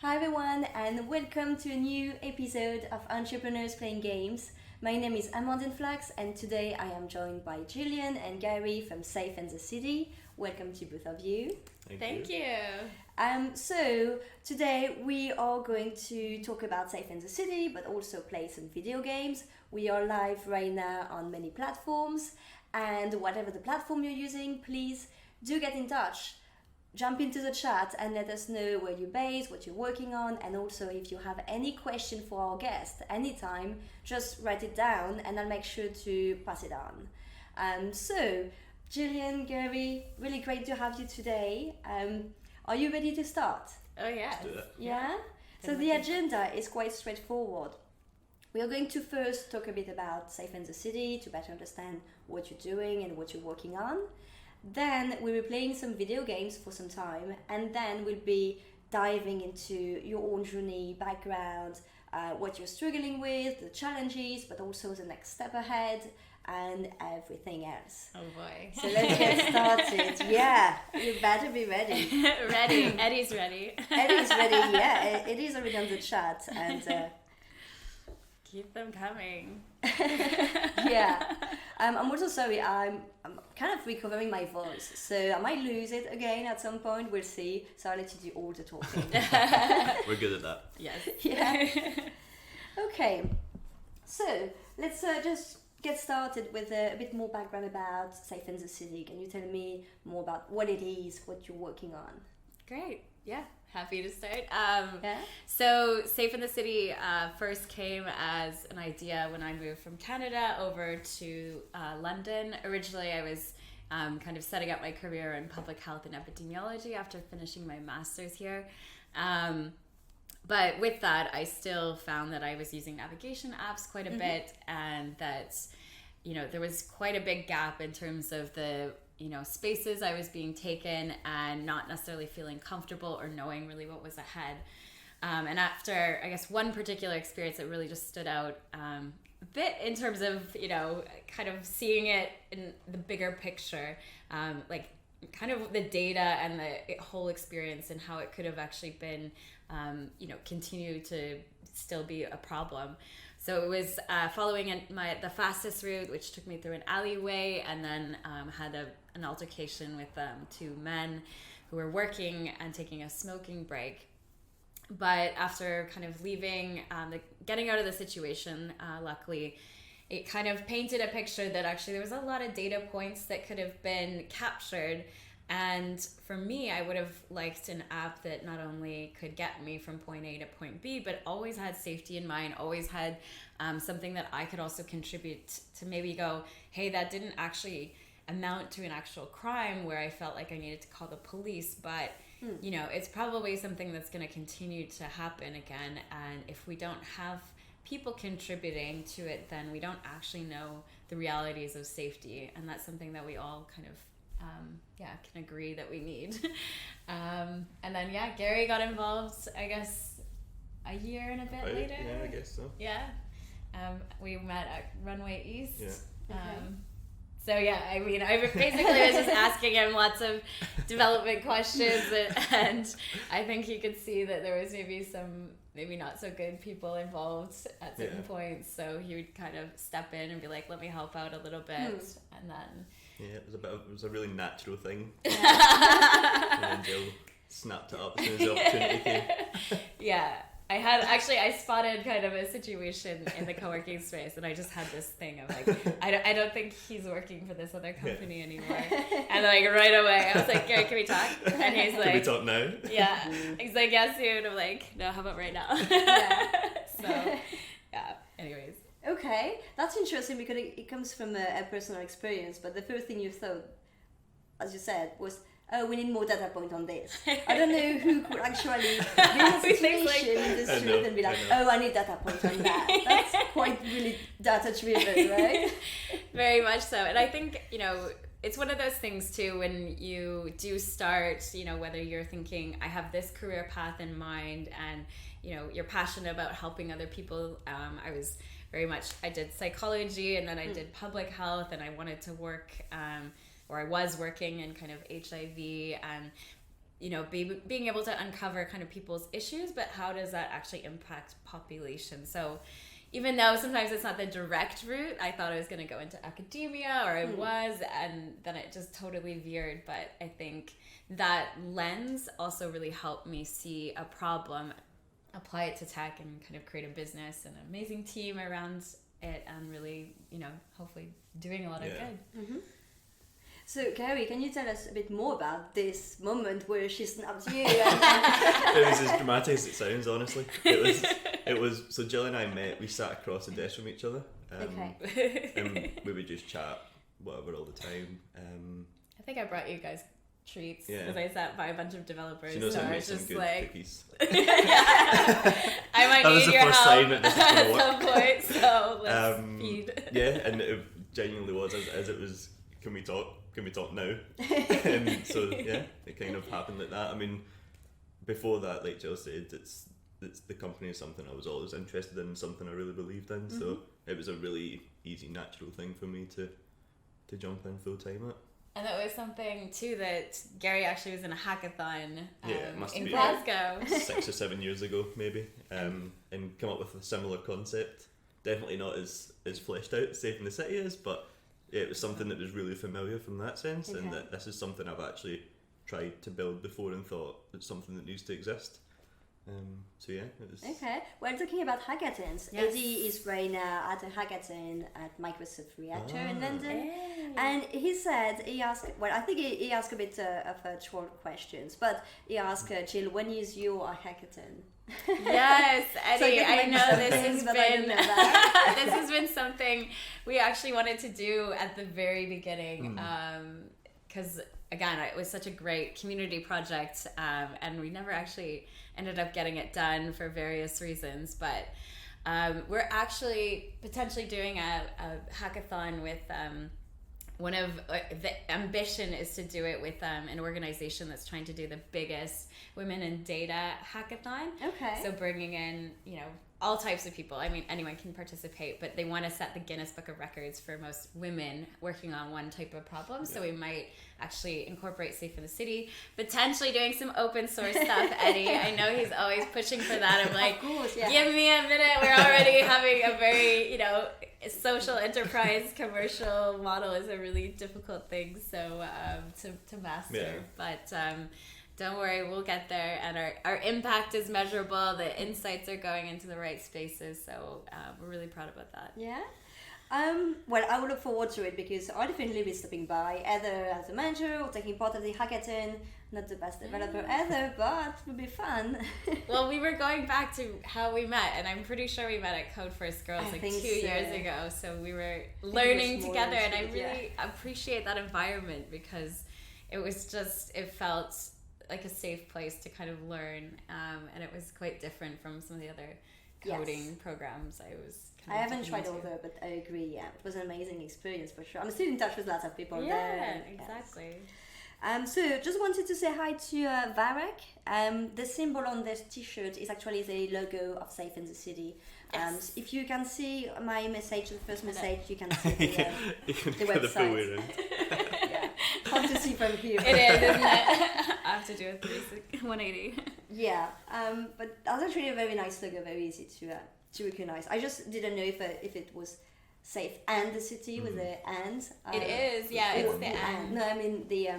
Hi everyone, and welcome to a new episode of Entrepreneurs Playing Games. My name is Amandine Flachs, and today I am joined by Jillian and Gary from Safe and the City. Welcome to both of you. Thank you. So today we are going to talk about Safe and the City, but also play some video games. We are live right now on many platforms, and whatever the platform you're using, please do get in touch. Jump into the chat and let us know where you're based, what you're working on, and also if you have any question for our guest anytime, just write it down and I'll make sure to pass it on. So, Jillian, Gary, really great to have you today. Are you ready to start? Oh yeah. Let's do that. Yeah? So the agenda is quite straightforward. We are going to first talk a bit about Safe and the City to better understand what you're doing and what you're working on. Then we'll be playing some video games for some time, and then we'll be diving into your own journey, background, what you're struggling with, the challenges, but also the next step ahead, and everything else. Oh boy. So let's get started. Yeah, you better be ready. Ready. Eddie's ready. Eddie's ready, yeah. It is already on the chat, and keep them coming. yeah. I'm also sorry, I'm kind of recovering my voice, so I might lose it again at some point, we'll see. So I'll let you do all the talking. We're good at that. Yes. Yeah. Okay, so let's just get started with a bit more background about Safe and the City. Can you tell me more about what it is, what you're working on? Great. Yeah. Happy to start. Yeah? So Safe in the City first came as an idea when I moved from Canada over to London. Originally, I was kind of setting up my career in public health and epidemiology after finishing my master's here. But with that, I still found that I was using navigation apps quite a bit, and that, you know, there was quite a big gap in terms of the spaces I was being taken and not necessarily feeling comfortable or knowing really what was ahead. And after, I guess, one particular experience that really just stood out a bit in terms of, kind of seeing it in the bigger picture, like kind of the data and the whole experience and how it could have actually been, continue to still be a problem. So it was following the fastest route, which took me through an alleyway, and then had an altercation with two men who were working and taking a smoking break. But after kind of leaving, getting out of the situation, luckily, it kind of painted a picture that actually there was a lot of data points that could have been captured. And for me, I would have liked an app that not only could get me from point A to point B, but always had safety in mind, always had something that I could also contribute to maybe go, hey, that didn't actually amount to an actual crime where I felt like I needed to call the police, but it's probably something that's going to continue to happen again. And if we don't have people contributing to it, then we don't actually know the realities of safety. And that's something that we all kind of can agree that we need. And then, Gary got involved, I guess, a year and a bit later. Yeah, I guess so. Yeah. We met at Runway East. Yeah. So, I mean, I basically was just asking him lots of development questions, and I think he could see that there was maybe not so good people involved at certain points. So he would kind of step in and be like, let me help out a little bit. And then... Yeah, it was a really natural thing. Yeah. And then Jill snapped it up as soon as the opportunity came. Yeah. I spotted kind of a situation in the co-working space, and I just had this thing of like, I don't think he's working for this other company anymore. And like right away, I was like, Gary, can we talk? And he's like, can we talk now? Yeah. He's like, yeah, soon. I'm like, no, how about right now? So, anyways. Okay, that's interesting because it comes from a personal experience, but the first thing you thought, as you said, was, oh, we need more data point on this. I don't know who could actually be in a situation in the street and be like, oh, I need data point on that. That's quite really data driven, right? Very much so. And I think, it's one of those things too, when you do start, whether you're thinking, I have this career path in mind and, you're passionate about helping other people. I did psychology, and then I did public health, and I wanted to work, or I was working in kind of HIV, and being able to uncover kind of people's issues, but how does that actually impact population? So even though sometimes it's not the direct route, I thought I was going to go into academia, or I was, and then it just totally veered. But I think that lens also really helped me see a problem, apply it to tech, and kind of create a business and an amazing team around it, and really, hopefully doing a lot of good. Mm-hmm. So, Gary, can you tell us a bit more about this moment where she snapped you? It was as dramatic as it sounds, honestly. It was. So Jill and I met. We sat across the desk from each other, and we would just chat, whatever, all the time. I think I brought you guys treats Yeah. because I sat by a bunch of developers. She knows so how to I make was some just good like, cookies. I might That was need the your first help sign that this is at gonna work. some point. So let's feed. Yeah, and it genuinely was as it was. Can we talk? Can we talk now? And so yeah, it kind of happened like that. I mean, before that, like Jill said, it's the company is something I was always interested in, something I really believed in. Mm-hmm. So it was a really easy, natural thing for me to jump in full time at. And that was something too that Gary actually was in a hackathon in be Glasgow 6 or 7 years ago, maybe, and come up with a similar concept. Definitely not as fleshed out as Safe in the City is, but it was something that was really familiar from that sense, and that this is something I've actually tried to build before and thought it's something that needs to exist. So yeah, it was... Okay, we're talking about hackathons. Yes. Eddie is right now at a hackathon at Microsoft Reactor in London. And he said, I think he asked a bit of troll questions, but he asked Jill, when is your hackathon? Yes, Eddie, I know this has been this has been something we actually wanted to do at the very beginning, because again, it was such a great community project, and we never actually ended up getting it done for various reasons, but we're actually potentially doing a hackathon with one of the ambition is to do it with an organization that's trying to do the biggest women in data hackathon. Okay. So bringing in, all types of people. I mean, anyone can participate, but they want to set the Guinness Book of Records for most women working on one type of problem. So we might actually incorporate Safe in the City, potentially doing some open source stuff. Eddie, I know he's always pushing for that. I'm like, give me a minute. We're already having a very, social enterprise commercial model is a really difficult thing. So to master, but. Don't worry, we'll get there, and our impact is measurable. The insights are going into the right spaces, so we're really proud about that. Yeah. Well, I will look forward to it because I'll definitely be stopping by, either as a manager or taking part of the hackathon. Not the best developer ever, but it will be fun. Well, we were going back to how we met, and I'm pretty sure we met at Code First Girls 2 years ago. So we were learning together, and I really appreciate that environment because it felt like a safe place to kind of learn, and it was quite different from some of the other coding programs I haven't tried all though, but I agree, it was an amazing experience for sure. I'm still in touch with lots of people there. Yeah, exactly. So just wanted to say hi to Varek. The symbol on this t-shirt is actually the logo of Safe in the City. Yes. If you can see my message, the first message, you can see the website. Hard to see from here. It is, isn't it? I have to do a 180. Yeah, but that's actually a very nice logo, very easy to recognize. I just didn't know if it was Safe and the City with the and. It is, yeah, it's the and. No, I mean the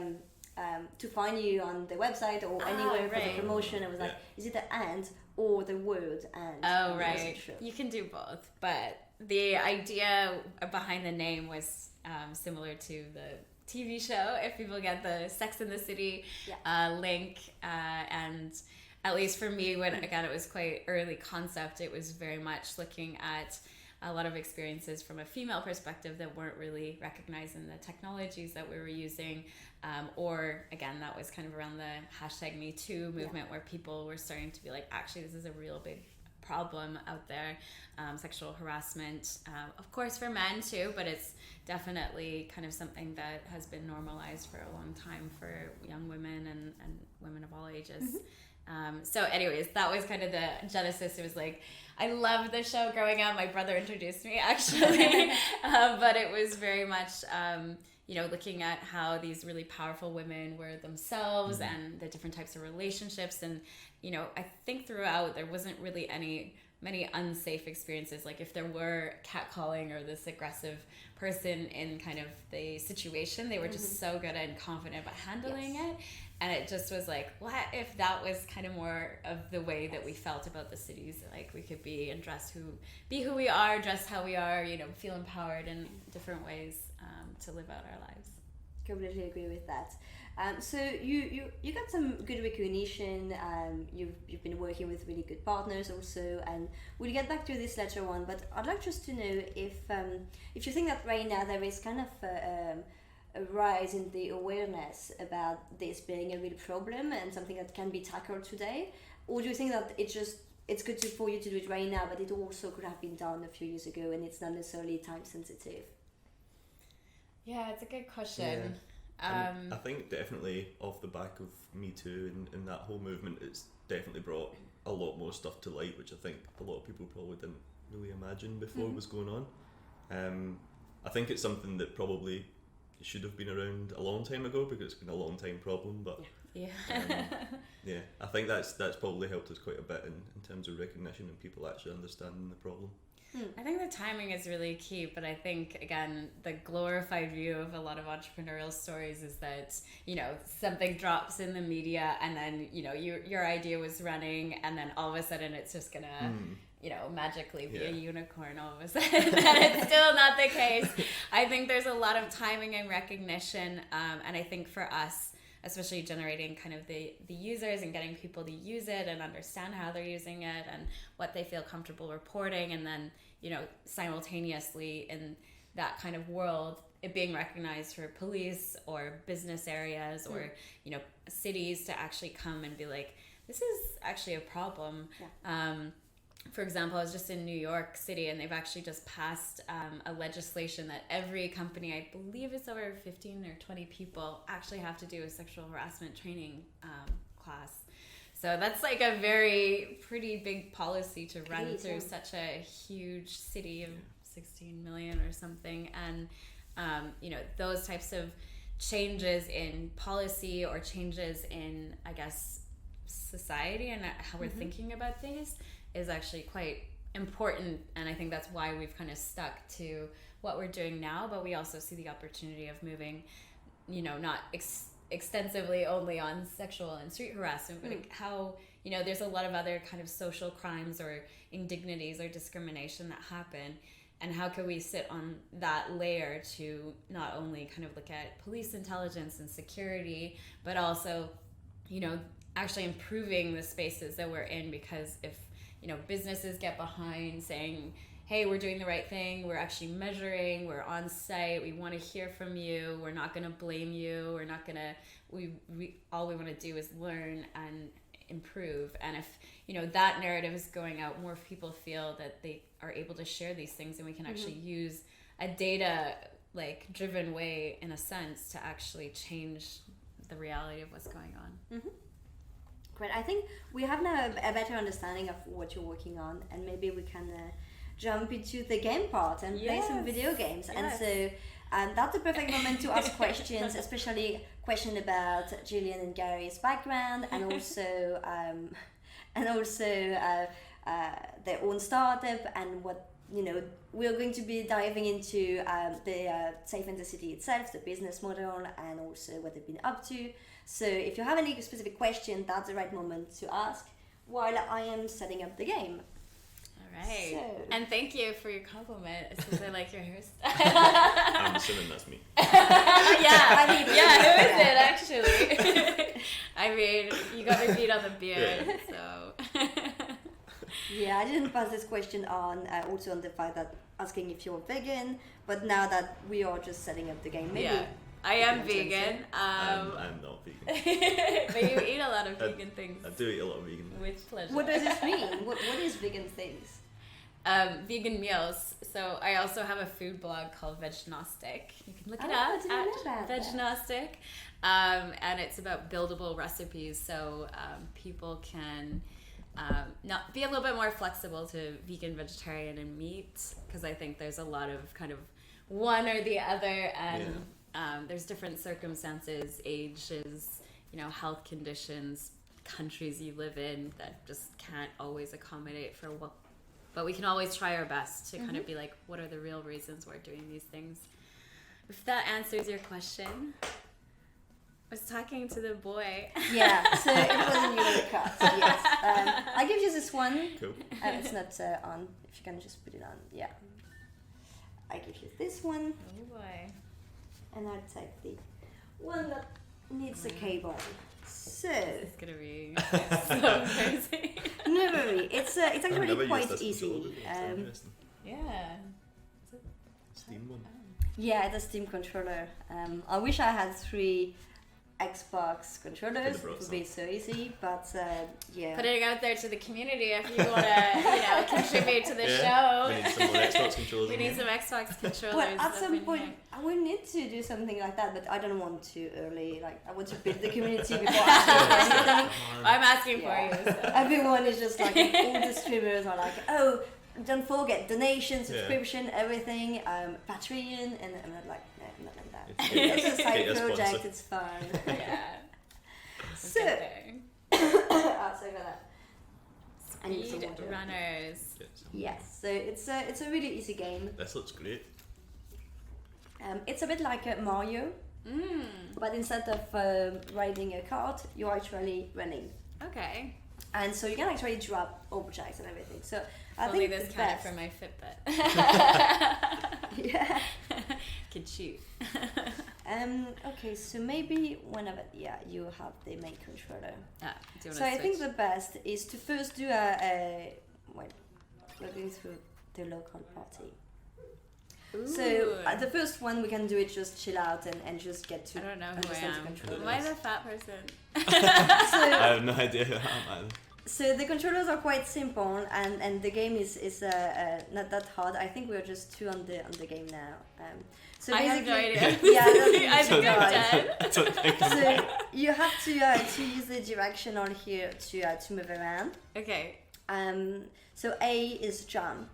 to find you on the website or anywhere for the promotion. I was like, is it the and or the word and? Oh, right. Sure. You can do both, but the idea behind the name was similar to the TV show, if people get the Sex in the City link, and at least for me, when again it was quite early concept, it was very much looking at a lot of experiences from a female perspective that weren't really recognized in the technologies that we were using, or again that was kind of around the hashtag Me Too movement where people were starting to be like, actually this is a real big problem out there, sexual harassment, of course for men too, but it's definitely kind of something that has been normalized for a long time for young women and women of all ages. So anyways, that was kind of the genesis. It was like, I loved the show growing up. My brother introduced me actually, but it was very much, looking at how these really powerful women were themselves and the different types of relationships. And, I think throughout there wasn't really many unsafe experiences. Like if there were catcalling or this aggressive person in kind of the situation, they were just so good and confident about handling it. And it just was like, what if that was kind of more of the way that we felt about the cities? Like we could be and be who we are, dress how we are, feel empowered in different ways to live out our lives. Completely agree with that. So you got some good recognition. You've been working with really good partners also, and we'll get back to this later on. But I'd like just to know if you think that right now there is kind of a rise in the awareness about this being a real problem and something that can be tackled today, or do you think that it's good for you to do it right now, but it also could have been done a few years ago and it's not necessarily time sensitive? Yeah, it's a good question. Yeah. I think definitely off the back of Me Too and that whole movement, it's definitely brought a lot more stuff to light, which I think a lot of people probably didn't really imagine before was going on. I think it's something that probably should have been around a long time ago because it's been a long time problem, but I think that's probably helped us quite a bit in terms of recognition and people actually understanding the problem. I think the timing is really key, but I think, again, the glorified view of a lot of entrepreneurial stories is that, something drops in the media and then, your idea was running and then all of a sudden it's just going to, magically be a unicorn all of a sudden. And it's still not the case. I think there's a lot of timing and recognition, and I think for us, especially generating kind of the users and getting people to use it and understand how they're using it and what they feel comfortable reporting, and then simultaneously in that kind of world it being recognized for police or business areas or cities to actually come and be like, this is actually a problem. For example, I was just in New York City and they've actually just passed a legislation that every company, I believe it's over 15 or 20 people, actually have to do a sexual harassment training class. So that's like a pretty big policy to run through such a huge city of 16 million or something. And, those types of changes in policy or changes in, I guess, society and how we're thinking about things is actually quite important, and I think that's why we've kind of stuck to what we're doing now, but we also see the opportunity of moving, not extensively only on sexual and street harassment, but how, there's a lot of other kind of social crimes or indignities or discrimination that happen, and how can we sit on that layer to not only kind of look at police intelligence and security, but also, actually improving the spaces that we're in, because if businesses get behind saying, hey, we're doing the right thing, we're actually measuring, we're on site, we want to hear from you, we're not going to blame you, we're not going to, all we want to do is learn and improve. And if, that narrative is going out, more people feel that they are able to share these things, and we can actually use a data driven way, in a sense, to actually change the reality of what's going on. Great. I think we have now a better understanding of what you're working on, and maybe we can jump into the game part and play some video games. And so that's the perfect moment to ask questions, especially question about Jillian and Gary's background, and also their own startup, and what we're going to be diving into the Safe in the City itself, the business model, and also what they've been up to. So if you have any specific question, that's the right moment to ask while I am setting up the game. All right. So. And thank you for your compliment. It says I like your hairstyle. I'm assuming that's me. Who is it actually? I mean, you got me beat on the beard, so. Yeah, I didn't pass this question on, also on the fact that asking if you're vegan, but now that we are just setting up the game, maybe. Yeah, I am vegan. I'm not vegan. But you eat a lot of vegan things. I do eat a lot of vegan. With pleasure. What does this mean? What is vegan things? Vegan meals. So I also have a food blog called Vegnostic. You can look it up at Vegnostic. And it's about buildable recipes, so people can not be a little bit more flexible to vegan, vegetarian, and meat, because I think there's a lot of kind of one or the other, and there's different circumstances, ages, health conditions, countries you live in that just can't always accommodate for what, but we can always try our best to kind of be like, what are the real reasons we're doing these things? If that answers your question. I was talking to the boy. Yeah, so it wasn't you with the cut. Yes. I'll give you this one. Cool. It's not on. If you can just put it on. Yeah. I give you this one. Oh boy. And I'll take the one that needs a cable. So. It's gonna be so crazy. No worry. It's actually quite easy. Yeah. Steam one. Yeah, the Steam controller. I wish I had 3 Xbox controllers. It would be so easy, but yeah. Putting it out there to the community if you want to, contribute to the show. We need some more Xbox controllers. We need some Xbox controllers. Well, at some point, I will need to do something like that, but I don't want to early. Like, I want to build the community before asking for anything. I'm asking for you. So. Everyone is just like, all the streamers are like, oh, don't forget donation, subscription, everything, Patreon, and I'm not like, no, I'm not like that. It's a side project, it's fun. Yeah. So, I'll say for that. Speed runners. Yes, so it's a really easy game. This looks great. It's a bit like a Mario, but instead of riding a cart, you're actually running. Okay. And so you can actually drop objects and everything. So I Only think this counted for my Fitbit. Yeah. Could shoot. Okay, so maybe whenever you have the main controller. So I think the best is to first do we're going through the local party. Ooh. So the first one we can do it just chill out and just get to. I don't know who I understand am. the controllers. Am I the fat person? I have no idea who I am either. So the controllers are quite simple, and the game is not that hard. I think we're just 2 on the game now. So I have no idea. Yeah, I think I'm dead. So you have to use the directional here to move around. Okay. So A is jump,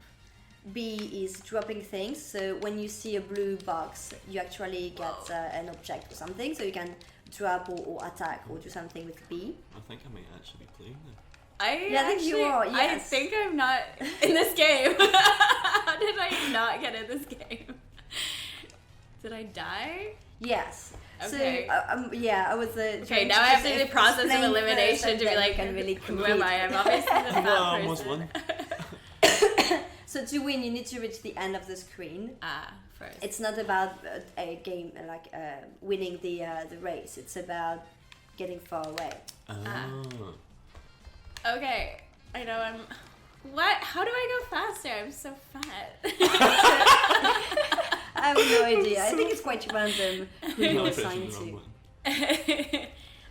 B is dropping things. So when you see a blue box, you actually get an object or something. So you can drop or attack or do something with B. I think I might actually be playing now. I think you are. Yes. I think I'm not in this game. How did I not get in this game? Did I die? Yes. Okay. So I was. Okay, now I have to do the process of elimination to be like, who am I? I'm obviously the fat person. Almost won. So to win, you need to reach the end of the screen. First. It's not about a game like winning the race. It's about getting far away. Oh. Okay, I know I'm. What? How do I go faster? I'm so fat. I have no idea. I think it's quite random who you're assigned to.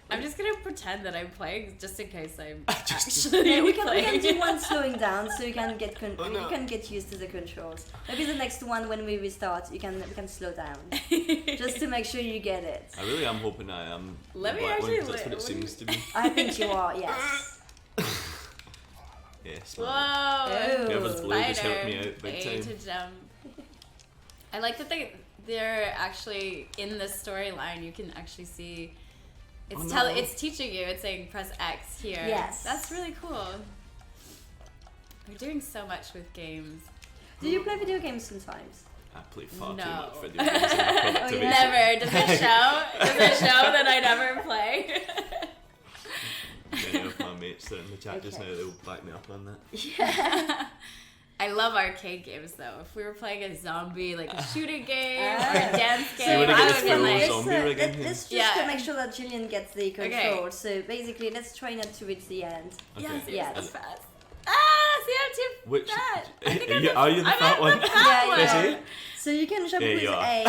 I'm just gonna pretend that I'm playing just in case I'm actually Yeah, we playing. can do one slowing down so you can get you can get used to the controls. Maybe the next one when we restart, we can slow down just to make sure you get it. I really am hoping I am. Let me the black actually one, 'cause that's what it seems to be. I think you are. Yes. Yes. Whoa! Whoever's blue just helped Spider. me out big A time. to jump. I like that they're actually in the storyline. You can actually see. It's it's teaching you. It's saying press X here. Yes. That's really cool. We're doing so much with games. Do you play video games sometimes? I play far too No. much video games in my productivity. Never. Does it show? Does it show that I never play? Many of my mates that are in the chat just now, they'll back me up on that. Yeah. I love arcade games though. If we were playing a zombie, like a shooting game or a dance So you game, wanna I get would this be full like, zombie rig in here? Let's just to make sure that Jillian gets the control. Okay. So basically, let's try not to reach the end. yes, Okay. yes, Yeah. that's fast. See, I'm too Which fat. I think are you the fat one? Yeah, Is yeah. he? So you can jump Yeah, with you are. A.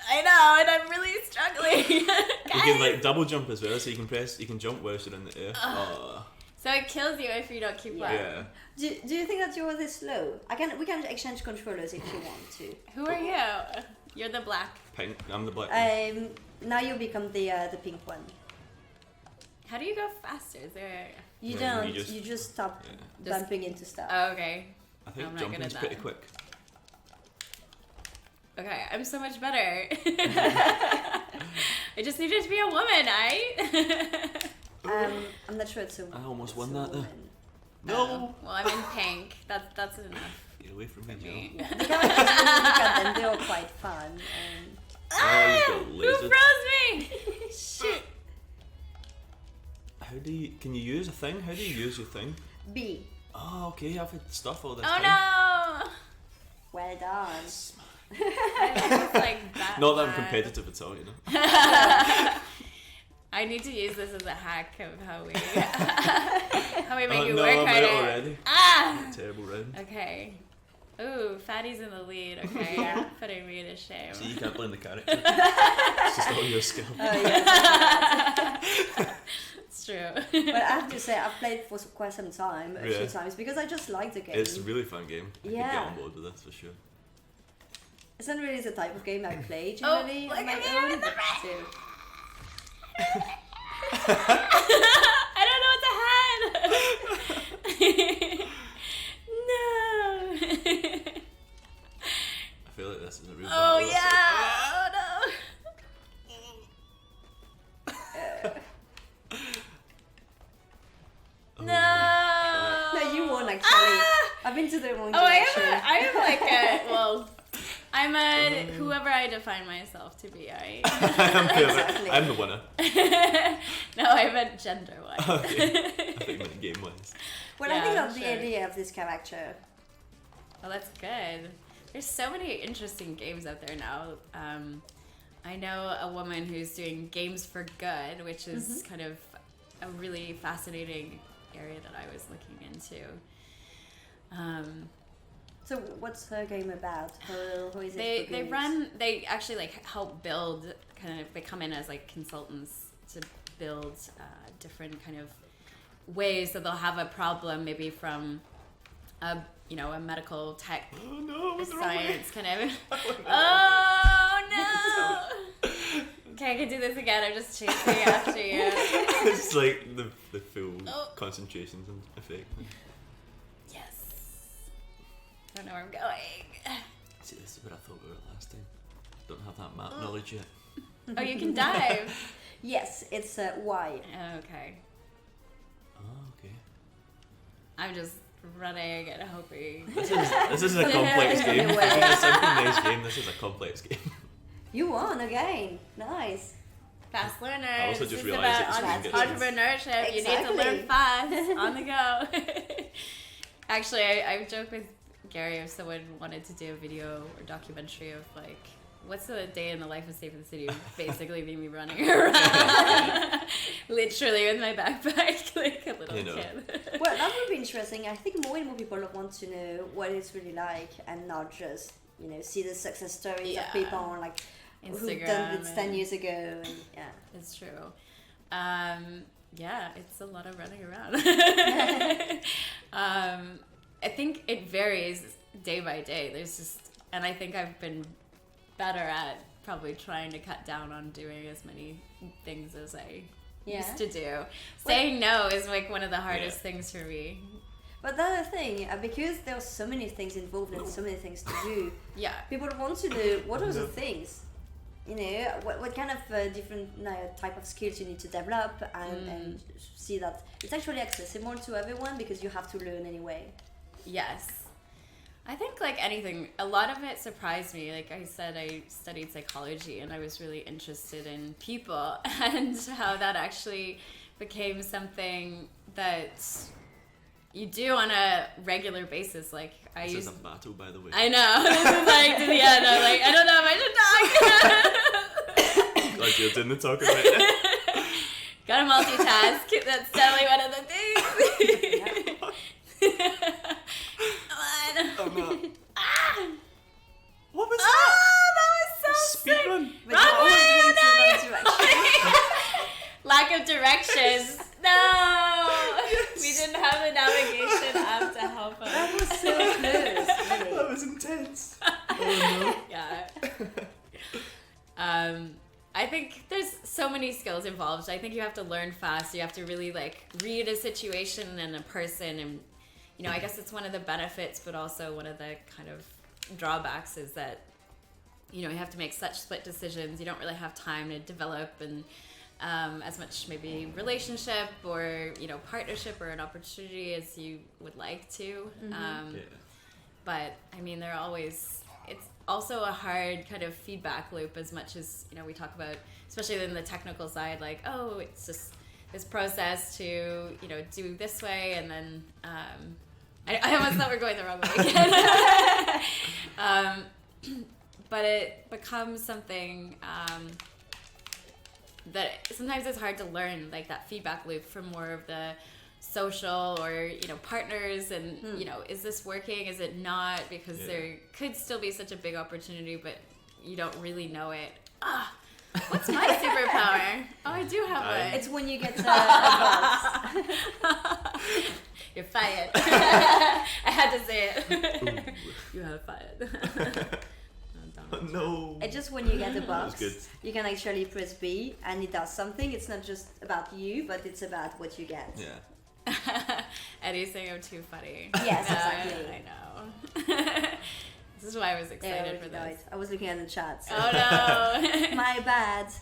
I know, and I'm really struggling. You can like double jump as well, so you can jump whilst you're in the air. So it kills you if you don't keep up. Yeah. Do you think that you're this slow? We can exchange controllers if you want to. Who are you? You're the black. Pink. I'm the black one. Now you become the pink one. How do you go faster? Is there? You No, don't. you You just- just stop Just- bumping into stuff. Oh, okay. I think I'm not good jumping's at pretty that. quick. Okay, I'm so much better. I just needed to be a woman, I'm not sure it's a. I almost it's won a that though. woman. No! Well, I'm in pink. That's enough. Get away from me, for Jill. me. Yeah, the characters when you look at them, they're all quite fun. And Oh, you've got Who lasers. froze me? Shit. How do you... Can you use a thing? How do you use your thing? B. Oh, okay, I've had stuff all this Oh time. no! Well done. It's like that Not that I'm bad. competitive at all, you know. I need to use this as a hack of how we make you no, work I'm harder. out already. Ah! Terrible round. Okay. Ooh, Fatty's in the lead. Okay, putting me to shame. See, you can't blame the character. It's just all your skill. Oh yeah. It's true. But I have to say, I've played for quite some time, a few Yeah. times, because I just like the game. It's a really fun game. I could Yeah. get on board with this for sure. It's not really the type of game I play Oh, generally look on my at me, own. I'm in the But red. still. I don't know what to head. No. I feel like this is a real Oh battle. This is- yeah. Oh no. Oh, No. No, you won actually. Ah! I've been to the wrong Oh, direction. I am like a, well, I'm a, whoever I define myself to be, I'm, Exactly. I'm the winner. No, I meant gender-wise. Okay. I think you meant game-wise. Well, I Yeah, think of sure. the idea of this character. Well, that's good. There's so many interesting games out there now. I know a woman who's doing Games for Good, which is kind of a really fascinating area that I was looking into. So what's her game about? Who is it? They actually like help build they come in as like consultants to build different kind of ways that they'll have a problem maybe from a medical tech Oh no, what's the wrong way? science kind of. Oh no! Okay, I can do this again. I'm just chasing after you. It's like the full Oh. concentrations and effect. Yes. I don't know where I'm going. See, this is where I thought we were last time. Don't have that map knowledge yet. Oh, you can dive. Yes, it's Y. Okay. Oh, okay. I'm just running and hoping. This is a complex game. Anyway. It's a nice game. This is a complex game. You won again. Nice. Fast learners. I also just This is realised about that you can get entrepreneurship. You need to Exactly. learn fast on the go. Actually, I joke with Gary if someone wanted to do a video or documentary of like what's the day in the life of Safe in the City, basically be me running around literally with my backpack like a little kid. Well, that would be interesting. I think more and more people want to know what it's really like and not just, see the success stories of people on like who've done it 10 years ago. And, yeah. It's true. Yeah, it's a lot of running around. I think it varies day by day. And I think I've been better at probably trying to cut down on doing as many things as I used to do. Saying no is like one of the hardest things for me. But the other thing, because there are so many things involved and so many things to do, people want to know what are the things. What kind of different type of skills you need to develop and see that it's actually accessible to everyone because you have to learn anyway. Yes. I think like anything, a lot of it surprised me. Like I said, I studied psychology and I was really interested in people and how that actually became something that you do on a regular basis. Like This is a battle, by the way. I know. This is like to the end. I'm like, I don't know if I should talk. Glad you're doing the talking right now. Gotta multitask. That's definitely one of the things. Come on. Oh no. Ah! What was Oh, that? that was so Speed sick. run. But Wrong you're always way, going to oh the no. right direction. Lack of directions. No. We didn't have the navigation app to help us. That was so close. That Really. was intense. Oh Yeah. I think there's so many skills involved. I think you have to learn fast. You have to really like read a situation and a person, and I guess it's one of the benefits, but also one of the kind of drawbacks is that you have to make such split decisions. You don't really have time to develop and as much maybe relationship or partnership or an opportunity as you would like to. But I mean, it's also a hard kind of feedback loop, as much as we talk about, especially in the technical side, like, oh, it's just this process to do this way, and then I almost thought we were going the wrong way again. But it becomes something that sometimes it's hard to learn, like that feedback loop from more of the social or partners, and is this working, is it not, because there could still be such a big opportunity, but you don't really know it. What's my superpower? Oh, I do have one. It's when you get a buzz. You're fired. I had to say it. You have fired. Oh, no. It's just when you get a box, good. you can actually press B and it does something. It's not just about you, but it's about what you get. Yeah. Eddie's saying I'm too funny. Yes, exactly. I know. This is why I was excited for this. I was looking at the chat. So. Oh no. My bad.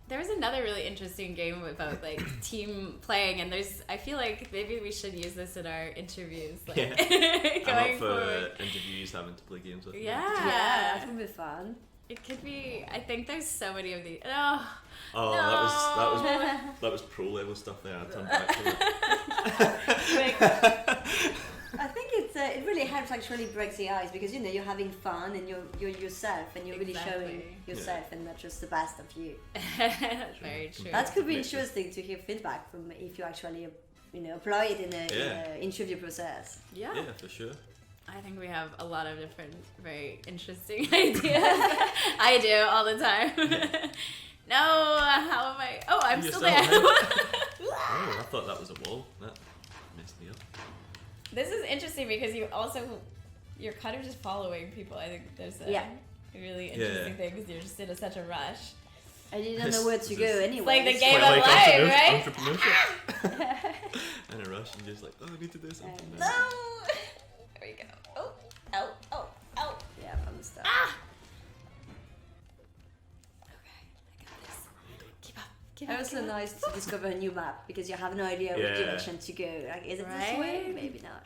There's another really interesting game about like team playing, and I feel like maybe we should use this in our interviews. Like, I'm up for interviews having to play games with. Yeah, that would be fun. It could be. I think there's so many of these. Oh, no. that was pro level stuff there. I turned back to it. I think it really helps, actually breaks the ice, because you're having fun and you're yourself, and you're really showing yourself and not just the best of you. That's very true. That could be interesting to hear feedback from if you actually apply it in a interview process. Yeah, for sure. I think we have a lot of different very interesting ideas. I do all the time. No, how am I? Oh, I'm still there. Oh, I thought that was a wall. That messed me up. This is interesting because you're kind of just following people. I think there's a really interesting thing, because you're just in such a rush. I didn't know where to go anyway. It's like the game of life, right? Entrepreneurship. In a rush, and you're just like, oh, I need to do something. No! There we go. Oh. Yeah, I'm stuck. It was so nice to discover a new map, because you have no idea which direction to go. Like, is it this way? Maybe not.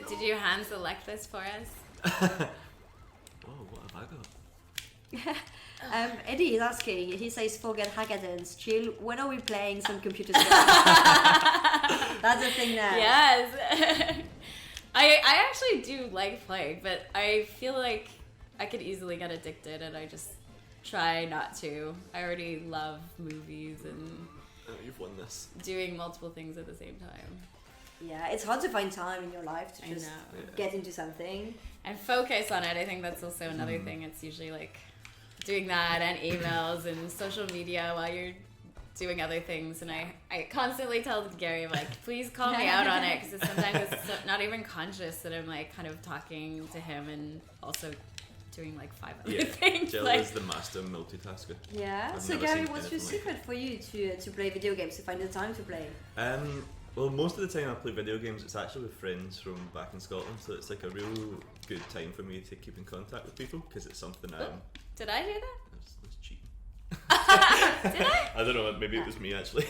Did you hand select this for us? Oh, what have I got? Eddie is asking, he says forget hackathons. Jill, when are we playing some computer games? That's a thing now. Yes. I actually do like playing, but I feel like I could easily get addicted, and I just try not to. I already love movies and you've won this. Doing multiple things at the same time. Yeah, it's hard to find time in your life to just get into something and focus on it. I think that's also another thing. It's usually like doing that and emails and social media while you're doing other things, and I constantly tell Gary, like, please call me out on it, because sometimes it's not even conscious that I'm like kind of talking to him and also doing like 5 other things. Jill is the master multitasker. Yeah. I've so never Gary, seen what's your anything secret for you to play video games, to find the time to play? Well, most of the time I play video games, it's actually with friends from back in Scotland, so it's like a real good time for me to keep in contact with people, because it's something Did I do that? That's cheating. Did I? I don't know, maybe it was me actually.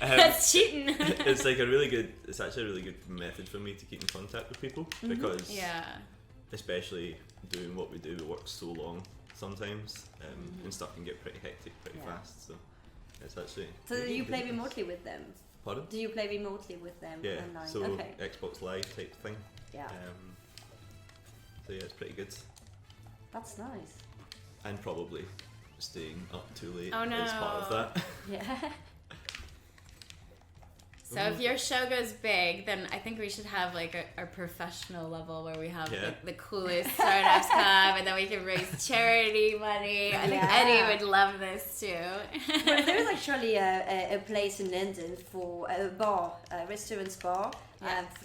That's cheating. It's actually a really good method for me to keep in contact with people, because especially doing what we do, we work so long sometimes, and stuff can get pretty hectic pretty fast, so it's actually... So do you play remotely with them? Pardon? Do you play remotely with them online? So Xbox Live type thing. Yeah. So yeah, it's pretty good. That's nice. And probably staying up too late is part of that. Yeah. So if your show goes big, then I think we should have like a professional level where we have the coolest startups come, and then we can raise charity money. I think Eddie would love this too. Well, there is actually a place in London for a bar, a restaurant bar,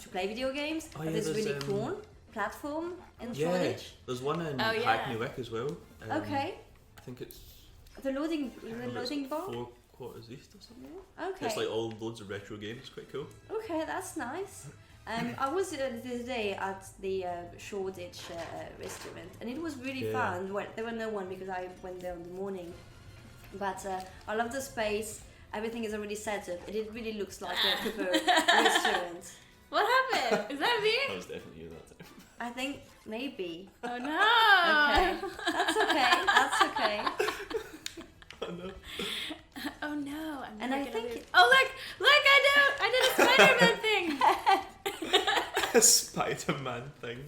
to play video games. Oh, yeah, it's really cool platform in Shoreditch. There's one in Hackney Wick as well. Okay. I think it's the loading bar. 4 quarters east or something. Okay. It's like loads of retro games. Quite cool. Okay, that's nice. I was the other day at the Shoreditch restaurant, and it was really Yeah. fun. Well, there were no one because I went there in the morning. But I love the space. Everything is already set up, and it really looks like a proper restaurant. What happened? Is that That me? was definitely you that time. I think maybe. Oh no. Okay, that's okay. That's okay. Oh no. Oh no. I'm And never I gonna think lose. it- Oh look, I did a Spider-Man thing. A Spider-Man thing.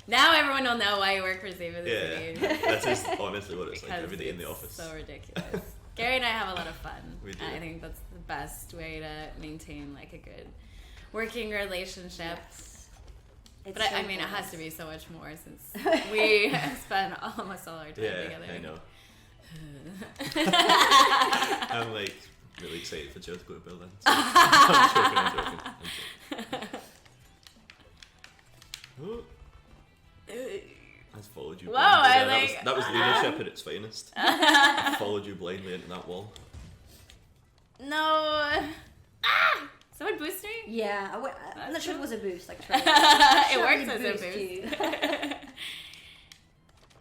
Now everyone will know why you work for Save the City. Yeah, that is honestly what it's like Because every day in the it's office. So ridiculous. Gary and I have a lot of fun. We do. And I think that's the best way to maintain like a good working relationship. It's But so I mean, it good. has to be so much more since we spend almost all our time Yeah, together. I know. I'm like really excited for Joe to go to Berlin. So I'm joking. Oh, I followed you. Whoa, blindly I there. like- that was leadership at its finest. I followed you blindly into that wall. No. Ah! Someone boost me? Yeah, I'm not sure it was a boost. Like It Sure, works it as a boosts boost. you.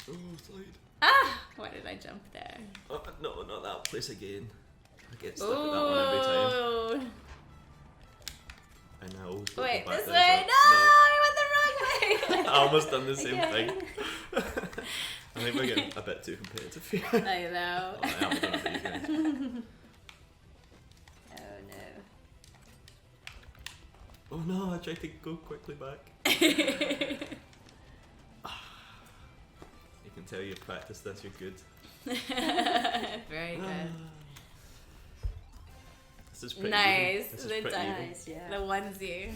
Oh, slide. Ah! Why did I jump there? Oh, no, not that place again. I get stuck at that one every time. Ooh. And I always Wait, go back this there, way? so- No! I went the wrong way! I almost done the same Okay. thing. I think we're getting a bit too competitive here. I know. Oh, I haven't done it for you guys. Oh no. Oh no, I tried to go quickly back. You can tell you practice this, you're good. Very Ah. good. This is pretty Nice. Even. This The is pretty even. Nice, yeah. The onesie.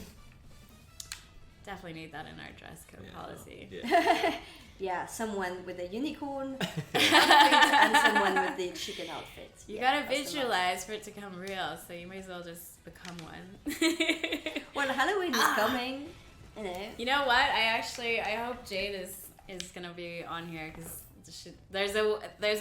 Definitely need that in our dress code Yeah, policy. Yeah. Yeah, someone with a unicorn outfit and someone with the chicken outfit. You Yeah, gotta that's the visualize for it to come real, so you may as well just become one. one. Well, Halloween is coming, you know. You know what? I hope Jade is gonna be on here because there's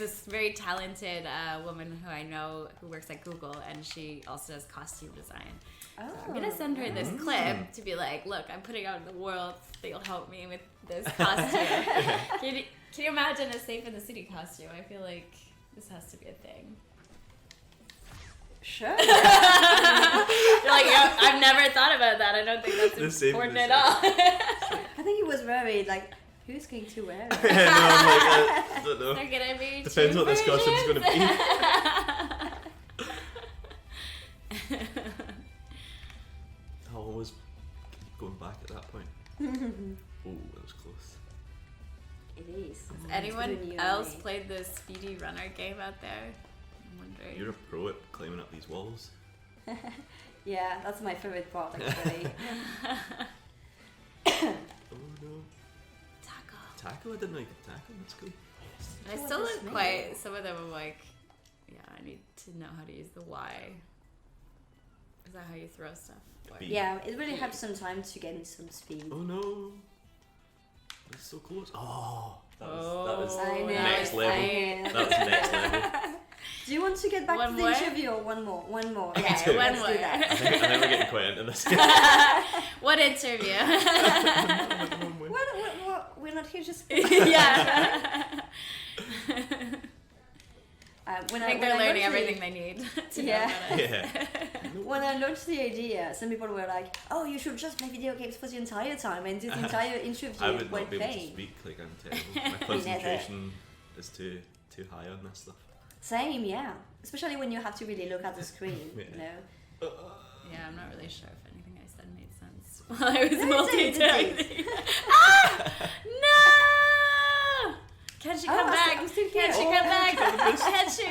this very talented woman who I know who works at Google, and she also does costume design. Oh. I'm gonna send her this clip to be like, look, I'm putting out in the world that you'll help me with this costume. Can you imagine a Safe in the City costume? I feel like this has to be a thing. Sure. You're like, yeah, I've never thought about that. I don't think The that's Safe in important the at all. I think he was worried, like, who's going to wear it? Yeah, no, I'm like, I don't know. They're gonna be Depends two what this costume's gonna be. I always keep going back at that point. Oh, that was close. It is. Anyone It's new else only. played the Speedy Runner game out there? I'm wondering. You're a pro at climbing up these walls. Yeah, that's my favorite part actually. Oh no. Taco. Taco? I didn't know you could tackle. That's cool. I What still does don't this quite. mean? Some of them are like, yeah, I need to know how to use the Y. Is that how you throw stuff? B. Yeah, it really helps some time to gain some speed. Oh no. That's so close. Oh, that Oh, was I know. next level. I know. That was next level. Do you want to get back One to the more? interview or one more? One more. Me Yeah, too. One let's more. do that. I think we're getting quite into this. What interview? We're not here just. Yeah. When I think they're learning everything they need to Yeah. know about it. Yeah. When I launched the idea, some people were like, "Oh, you should just play video games for the entire time and do the entire interview I would while not be able to playing." speak, like I'm terrible. My concentration is too high on this stuff. Same, yeah. Especially when you have to really look at the screen, Yeah. you know. Yeah, I'm not really sure if anything I said made sense while I was No, it did, multitasking. Ah! No! Can she come Oh, back? I'm still Can here. she Oh. come back? Can she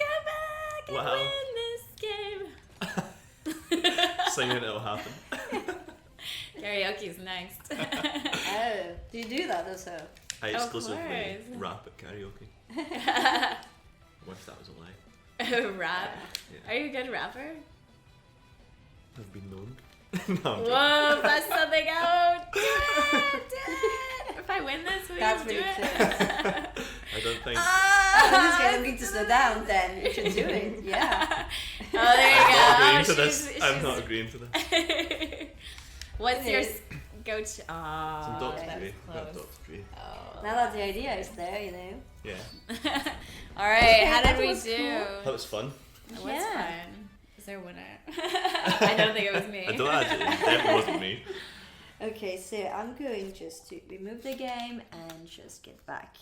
come back and Wow. win this game? Singing, it'll happen. Karaoke's next. Oh, do you do that also? I Of exclusively course. rap at karaoke. What if that was a lie? Rap. Yeah. Are you a good rapper? I've been known. No, I'm joking. Whoa, bust something out! Do it! Do it! If I win this, will That's you do really it? I don't think. Oh, this guy need to slow down then. You should do it. Yeah. Oh, there you go. I'm not agreeing to She's- this. I'm she's- not agreeing to this. What's your Okay. go-to? Some Oh, Dr. that's Dre. Got close. Dr. Dre. Oh. Now that the idea is there, you know. Yeah. All right, how that did we was do? cool. That was fun. That was Yeah. fun. Is there a winner? I don't think it was me. I don't actually. It definitely wasn't me. Okay, so I'm going just to remove the game and just get back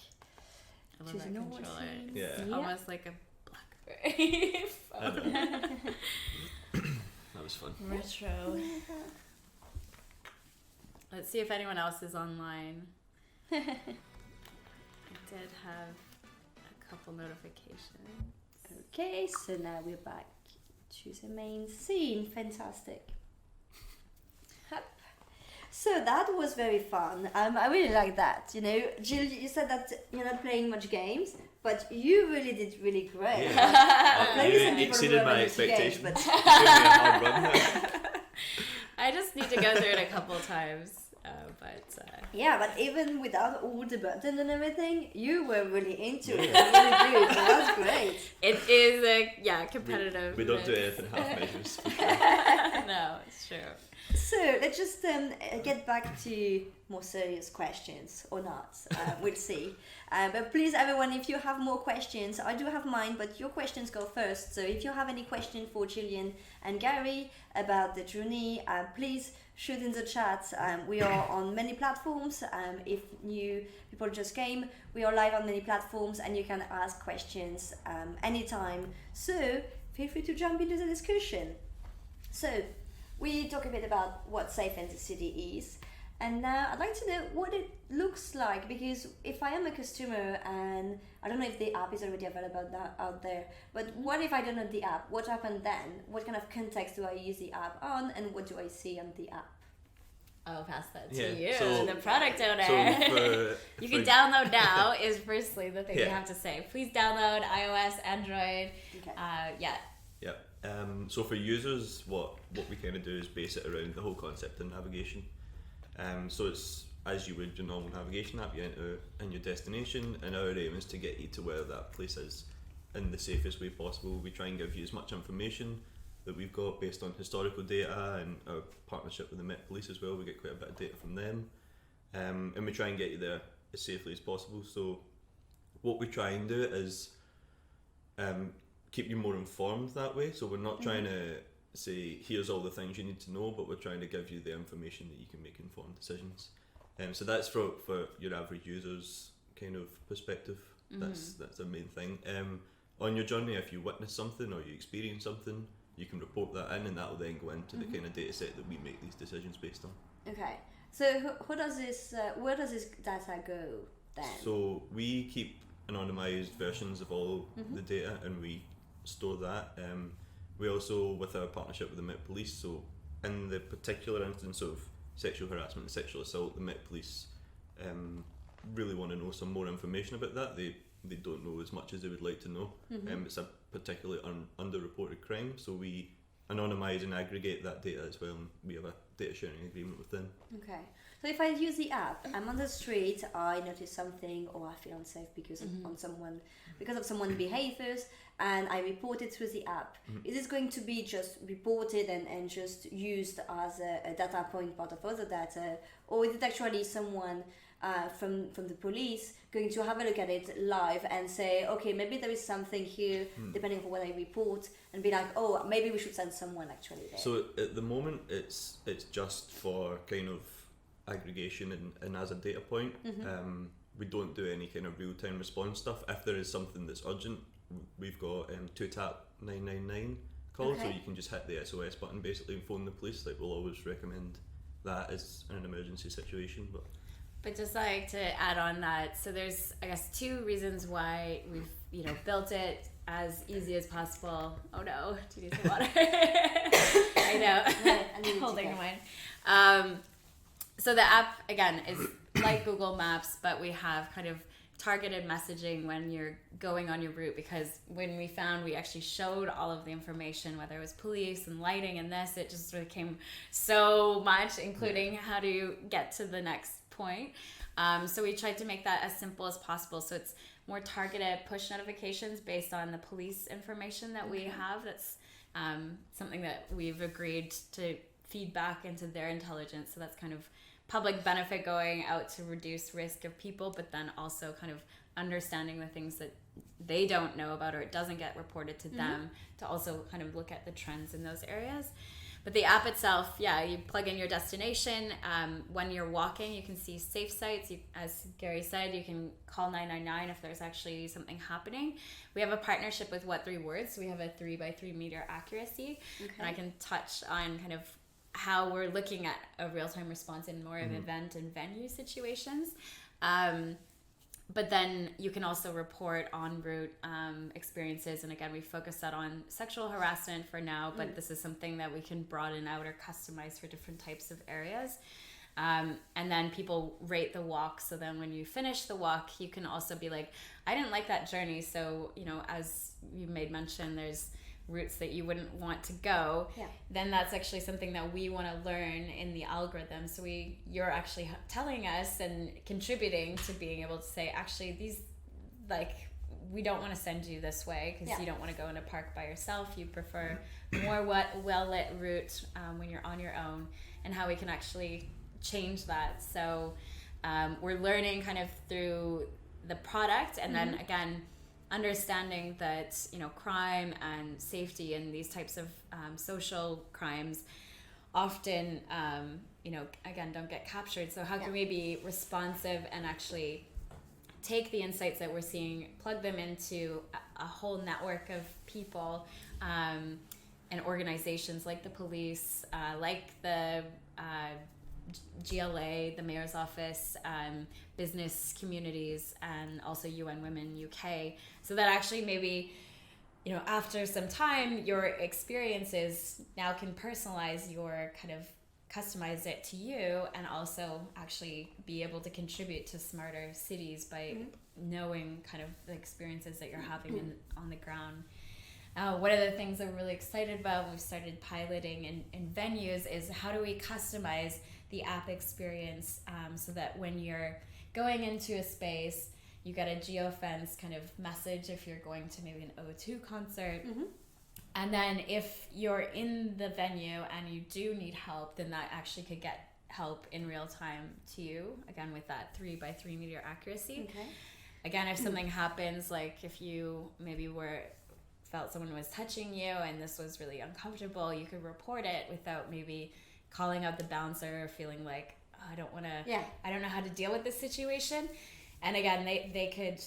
I love to that the normal controller. scene. Yeah. It's almost like a BlackBerry I phone. know. That was fun. Retro. Let's see if anyone else is online. I did have a couple notifications. Okay, so now we're back to the main scene. Fantastic. Hup. So that was very fun. I really like that. You know, Jill, you said that you're not playing much games, but you really did really great. Yeah. Maybe You some people exceeded who my haven't played games, expectations. but You gave me a hard run there. I just need to go through it a couple times, but yeah, but even without all the buttons and everything, you were really into it. Really good. So that's great. it is a competitive. We don't do race. anything half measures. For sure. No, it's true. So let's just get back to more serious questions or not. We'll see. But please, everyone, if you have more questions, I do have mine, but your questions go first. So if you have any question for Jillian and Gary about the journey, please shoot in the chat. We are on many platforms. If new people just came, we are live on many platforms, and you can ask questions anytime. So feel free to jump into the discussion. So we talk a bit about what Safe in the City is, and now I'd like to know what it looks like, because if I am a customer and I don't know if the app is already available out there, but what if I don't know the app? What happens then? What kind of context do I use the app on, and what do I see on the app? I'll pass that to Yeah, you, so- the product owner. So You for can download now is firstly the thing you Yeah. have to say. Please download iOS, Android. Okay. Yeah. Yeah. So for users, what we kind of do is base it around the whole concept of navigation. So it's as you would your normal navigation app, you enter in your destination, and our aim is to get you to where that place is in the safest way possible. We try and give you as much information that we've got based on historical data and our partnership with the Met Police as well. We get quite a bit of data from them, and we try and get you there as safely as possible. So what we try and do is keep you more informed that way. So we're not trying to say here's all the things you need to know, but we're trying to give you the information that you can make informed decisions. So that's for your average user's kind of perspective. That's the main thing. On your journey, if you witness something or you experience something, you can report that in, and that will then go into the kind of data set that we make these decisions based on. Okay. So who does this? Where does this data go then? So we keep anonymized versions of all the data, and we store that. We also, with our partnership with the Met Police, so in the particular instance of sexual harassment and sexual assault, the Met Police really want to know some more information about that. They don't know as much as they would like to know. It's a particularly underreported crime, so we anonymise and aggregate that data as well, and we have a data sharing agreement with them. Okay. So if I use the app, I'm on the street, I notice something, or I feel unsafe because of someone's behaviors, and I report it through the app. Is this going to be just reported and just used as a data point, part of other data, or is it actually someone from the police going to have a look at it live and say, okay, maybe there is something here, depending on what I report, and be like, oh, maybe we should send someone actually there. So at the moment, it's just for kind of aggregation and as a data point. We don't do any kind of real-time response stuff. If there is something that's urgent, we've got 2-tap 999 call, so Okay. you can just hit the SOS button basically and phone the police. Like, we'll always recommend that as an emergency situation. But just like to add on that, so there's, I guess, 2 reasons why we've, built it as easy as possible. Oh no, do you need some water? I know. I need to Holding go. mine. So the app, again, is like Google Maps, but we have kind of targeted messaging when you're going on your route, because when we found we actually showed all of the information, whether it was police and lighting and this, it just became so much, including how to get to the next point. So we tried to make that as simple as possible. So it's more targeted push notifications based on the police information that we have that's something that we've agreed to feed back into their intelligence. So that's kind of public benefit going out to reduce risk of people, but then also kind of understanding the things that they don't know about or it doesn't get reported to them, to also kind of look at the trends in those areas. But the app itself, you plug in your destination. When you're walking, you can see safe sites. As Gary said, you can call 999 if there's actually something happening. We have a partnership with What 3 Words. So we have a 3x3 meter accuracy. Okay. And I can touch on kind of how we're looking at a real-time response in more of event and venue situations. But then you can also report en route experiences. And again, we focus that on sexual harassment for now, but this is something that we can broaden out or customize for different types of areas. And then people rate the walk. So then when you finish the walk, you can also be like, I didn't like that journey. So, as you made mention, there's routes that you wouldn't want to go, then that's actually something that we want to learn in the algorithm. So you're actually telling us and contributing to being able to say, actually, these, we don't want to send you this way because you don't want to go in a park by yourself. You prefer more well-lit route when you're on your own, and how we can actually change that. So we're learning kind of through the product, and then again, understanding that crime and safety and these types of social crimes often again don't get captured. So how can we be responsive and actually take the insights that we're seeing, plug them into a whole network of people and organizations like the police, like the GLA, the mayor's office, business communities, and also UN Women UK, so that actually maybe after some time your experiences now can personalize your kind of customize it to you, and also actually be able to contribute to smarter cities by knowing kind of the experiences that you're having on the ground. One of the things I'm really excited about, we've started piloting in venues, is how do we customize the app experience so that when you're going into a space, you get a geofence kind of message if you're going to maybe an O2 concert. And then if you're in the venue and you do need help, then that actually could get help in real time to you, again with that 3x3 meter accuracy. Again, if something happens, like if you maybe felt someone was touching you and this was really uncomfortable, you could report it without maybe calling out the bouncer or feeling like, oh, I don't know how to deal with this situation. And again, they could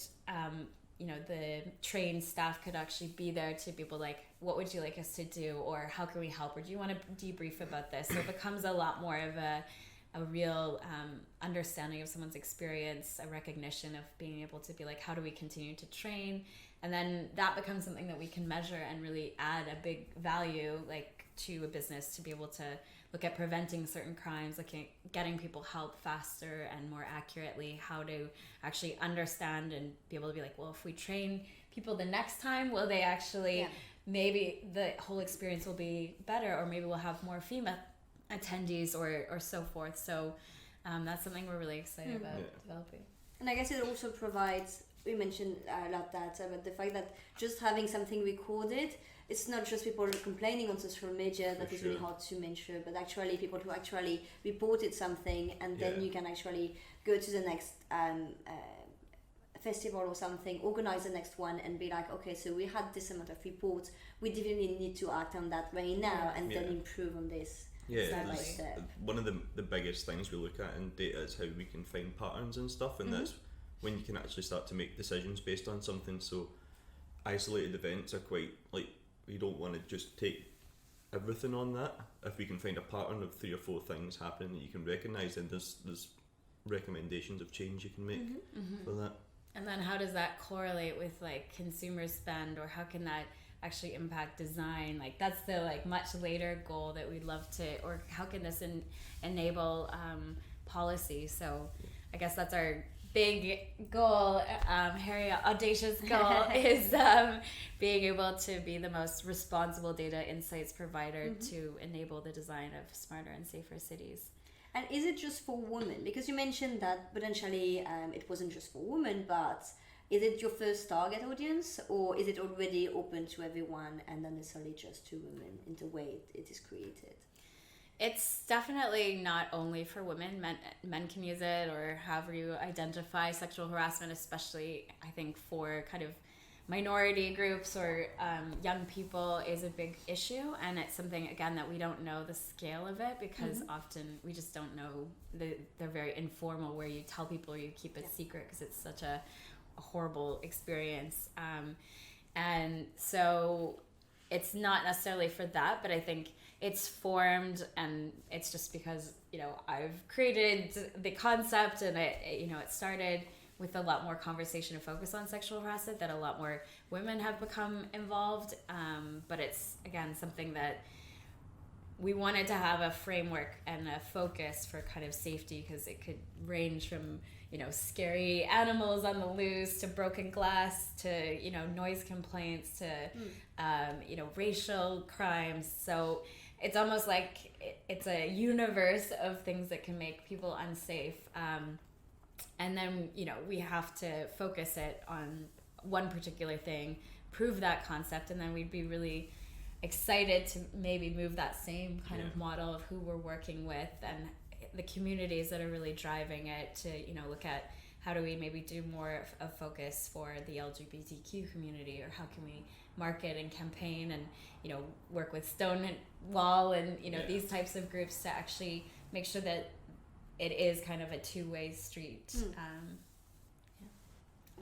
the trained staff could actually be there to be able like, what would you like us to do, or how can we help, or do you want to debrief about this? So it becomes a lot more of a real understanding of someone's experience, a recognition of being able to be like, how do we continue to train? And then that becomes something that we can measure and really add a big value like to a business to be able to look at preventing certain crimes, looking at getting people help faster and more accurately, how to actually understand and be able to be like, well, if we train people the next time, will they actually, maybe the whole experience will be better, or maybe we'll have more female attendees or so forth. So that's something we're really excited about developing. And I guess it also provides, we mentioned a lot that about the fact that just having something recorded, it's not just people complaining on social media that is really hard to measure, but actually people who actually reported something, and then you can actually go to the next festival or something, organize the next one, and be like, okay, so we had this amount of reports, we definitely need to act on that right now, and then improve on this. Step by step. One of the biggest things we look at in data is how we can find patterns and stuff, and that's when you can actually start to make decisions based on something. So isolated events are quite like, we don't want to just take everything on that. If we can find a pattern of 3 or 4 things happening that you can recognise, then there's recommendations of change you can make for that. And then how does that correlate with like consumer spend, or how can that actually impact design? Like that's the like much later goal that we'd love to, or how can this enable policy? So I guess that's our big goal, hairy, audacious goal is being able to be the most responsible data insights provider to enable the design of smarter and safer cities. And is it just for women? Because you mentioned that potentially it wasn't just for women, but is it your first target audience, or is it already open to everyone and not necessarily just to women in the way it is created? It's definitely not only for women. Men can use it, or however you identify sexual harassment, especially I think for kind of minority groups or young people, is a big issue. And it's something, again, that we don't know the scale of it, because often we just don't know. They're very informal, where you tell people or you keep it secret because it's such a horrible experience. And so it's not necessarily for that, but I think it's formed, and it's just because, you know, I've created the concept, and it started with a lot more conversation and focus on sexual harassment, that a lot more women have become involved. But it's, again, something that we wanted to have a framework and a focus for kind of safety, because it could range from, you know, scary animals on the loose to broken glass to, you know, noise complaints to, you know, racial crimes. So it's almost like it's a universe of things that can make people unsafe. And then, you know, we have to focus it on one particular thing, prove that concept, and then we'd be really excited to maybe move that same kind of model of who we're working with and the communities that are really driving it to, you know, look at how do we maybe do more of focus for the LGBTQ community, or how can we market and campaign and, you know, work with Stonewall and, you know, these types of groups to actually make sure that it is kind of a two-way street.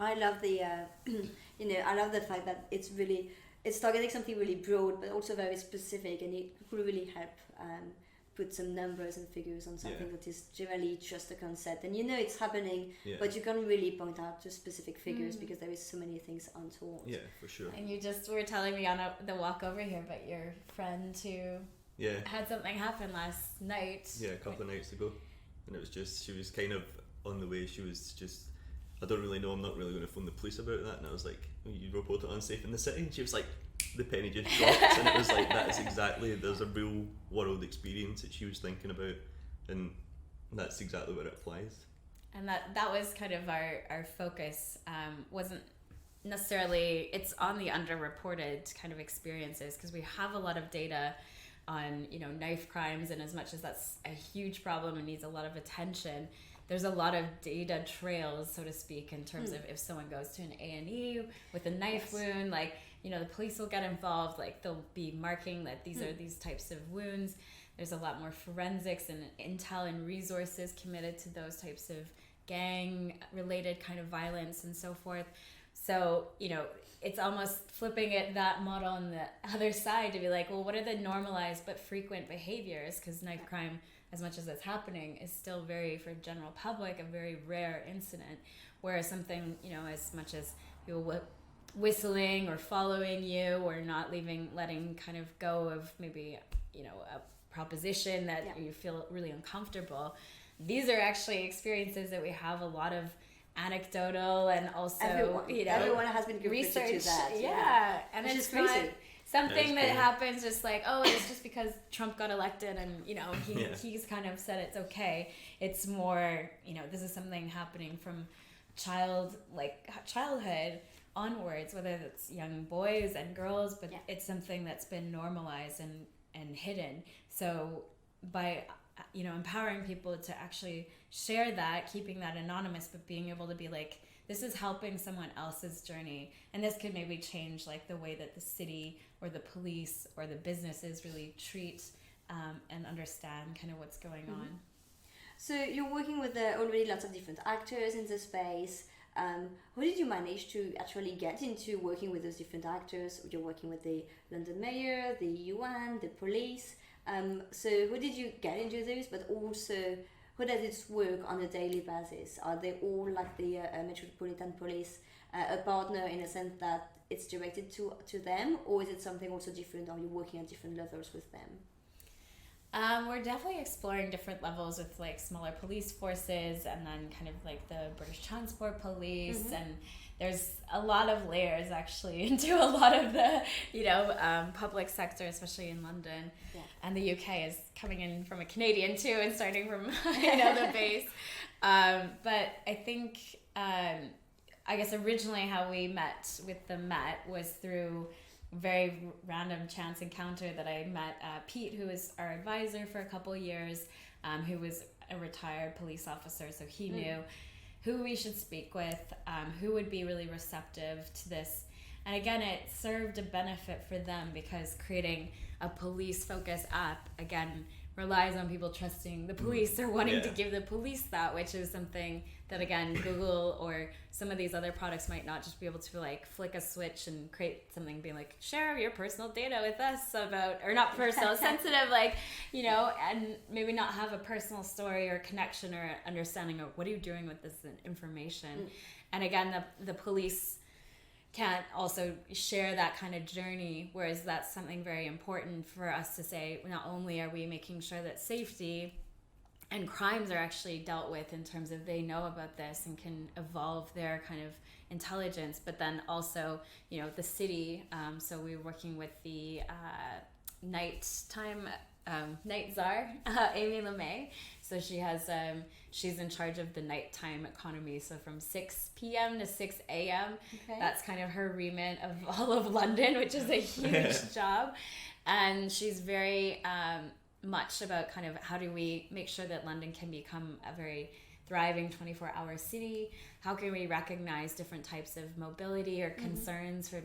I love the, you know, I love the fact that it's targeting something really broad, but also very specific, and it could really help put some numbers and figures on something that is generally just a concept. And you know it's happening, but you can't really point out to specific figures because there is so many things untold. Yeah, for sure. And you just were telling me on the walk over here about your friend who had something happen last night. Yeah, a couple of nights ago. And it was just, she was kind of on the way, she was just, I don't really know, I'm not really going to phone the police about that. And I was like, you report it unsafe in the city? And she was like, the penny just dropped. And it was like, that is exactly, there's a real world experience that she was thinking about, and that's exactly where it applies. And that was kind of our focus. Wasn't necessarily, it's on the underreported kind of experiences, because we have a lot of data on, you know, knife crimes, and as much as that's a huge problem and needs a lot of attention, there's a lot of data trails, so to speak, in terms of if someone goes to an A&E with a knife wound, like, you know, the police will get involved, like they'll be marking that these are these types of wounds. There's a lot more forensics and intel and resources committed to those types of gang-related kind of violence and so forth. So, you know, it's almost flipping it, that model on the other side, to be like, well, what are the normalized but frequent behaviors? Because knife crime, as much as it's happening, is still very, for general public, a very rare incident. Whereas something, you know, as much as people whistling or following you, or not letting kind of go of maybe, you know, a proposition that you feel really uncomfortable, these are actually experiences that we have a lot of anecdotal, and also everyone has been research to that. And which it's is crazy. not something that happens just like, oh, it's just because Trump got elected and, you know, he's kind of said it's okay. It's more, you know, this is something happening from childhood onwards, whether it's young boys and girls, but it's something that's been normalized and hidden. So by, you know, empowering people to actually share that, keeping that anonymous, but being able to be like, this is helping someone else's journey, and this could maybe change like the way that the city or the police or the businesses really treat and understand kind of what's going on. So you're working with already lots of different actors in the space. How did you manage to actually get into working with those different actors? You're working with the London Mayor, the UN, the police. So how did you get into those? But also, how does it work on a daily basis? Are they all like the Metropolitan Police, a partner in a sense that it's directed to them? Or is it something also different? Are you working at different levels with them? We're definitely exploring different levels with like smaller police forces, and then kind of like the British Transport Police, and there's a lot of layers actually into a lot of the, you know, public sector, especially in London. And the UK is coming in from a Canadian too, and starting from, you know, the base. But I think I guess originally how we met with the Met was through very random chance encounter that I met Pete, who was our advisor for a couple of years, who was a retired police officer, so he knew who we should speak with, who would be really receptive to this. And again, it served a benefit for them because creating a police-focused app, again, relies on people trusting the police or wanting to give the police that, which is something that, again, Google or some of these other products might not just be able to like flick a switch and create something being like, share your personal data with us about, or not personal, sensitive, like, you know, and maybe not have a personal story or connection or understanding of what are you doing with this information. And again, the police can't also share that kind of journey, whereas that's something very important for us to say. Not only are we making sure that safety and crimes are actually dealt with in terms of they know about this and can evolve their kind of intelligence, but then also, you know, the city, so we're working with the nighttime night czar, Amy LeMay. So she has she's in charge of the nighttime economy, so from 6 p.m. to 6 a.m. That's kind of her remit of all of London, which is a huge job. And she's very much about kind of how do we make sure that London can become a very thriving 24-hour city. How can we recognize different types of mobility or concerns for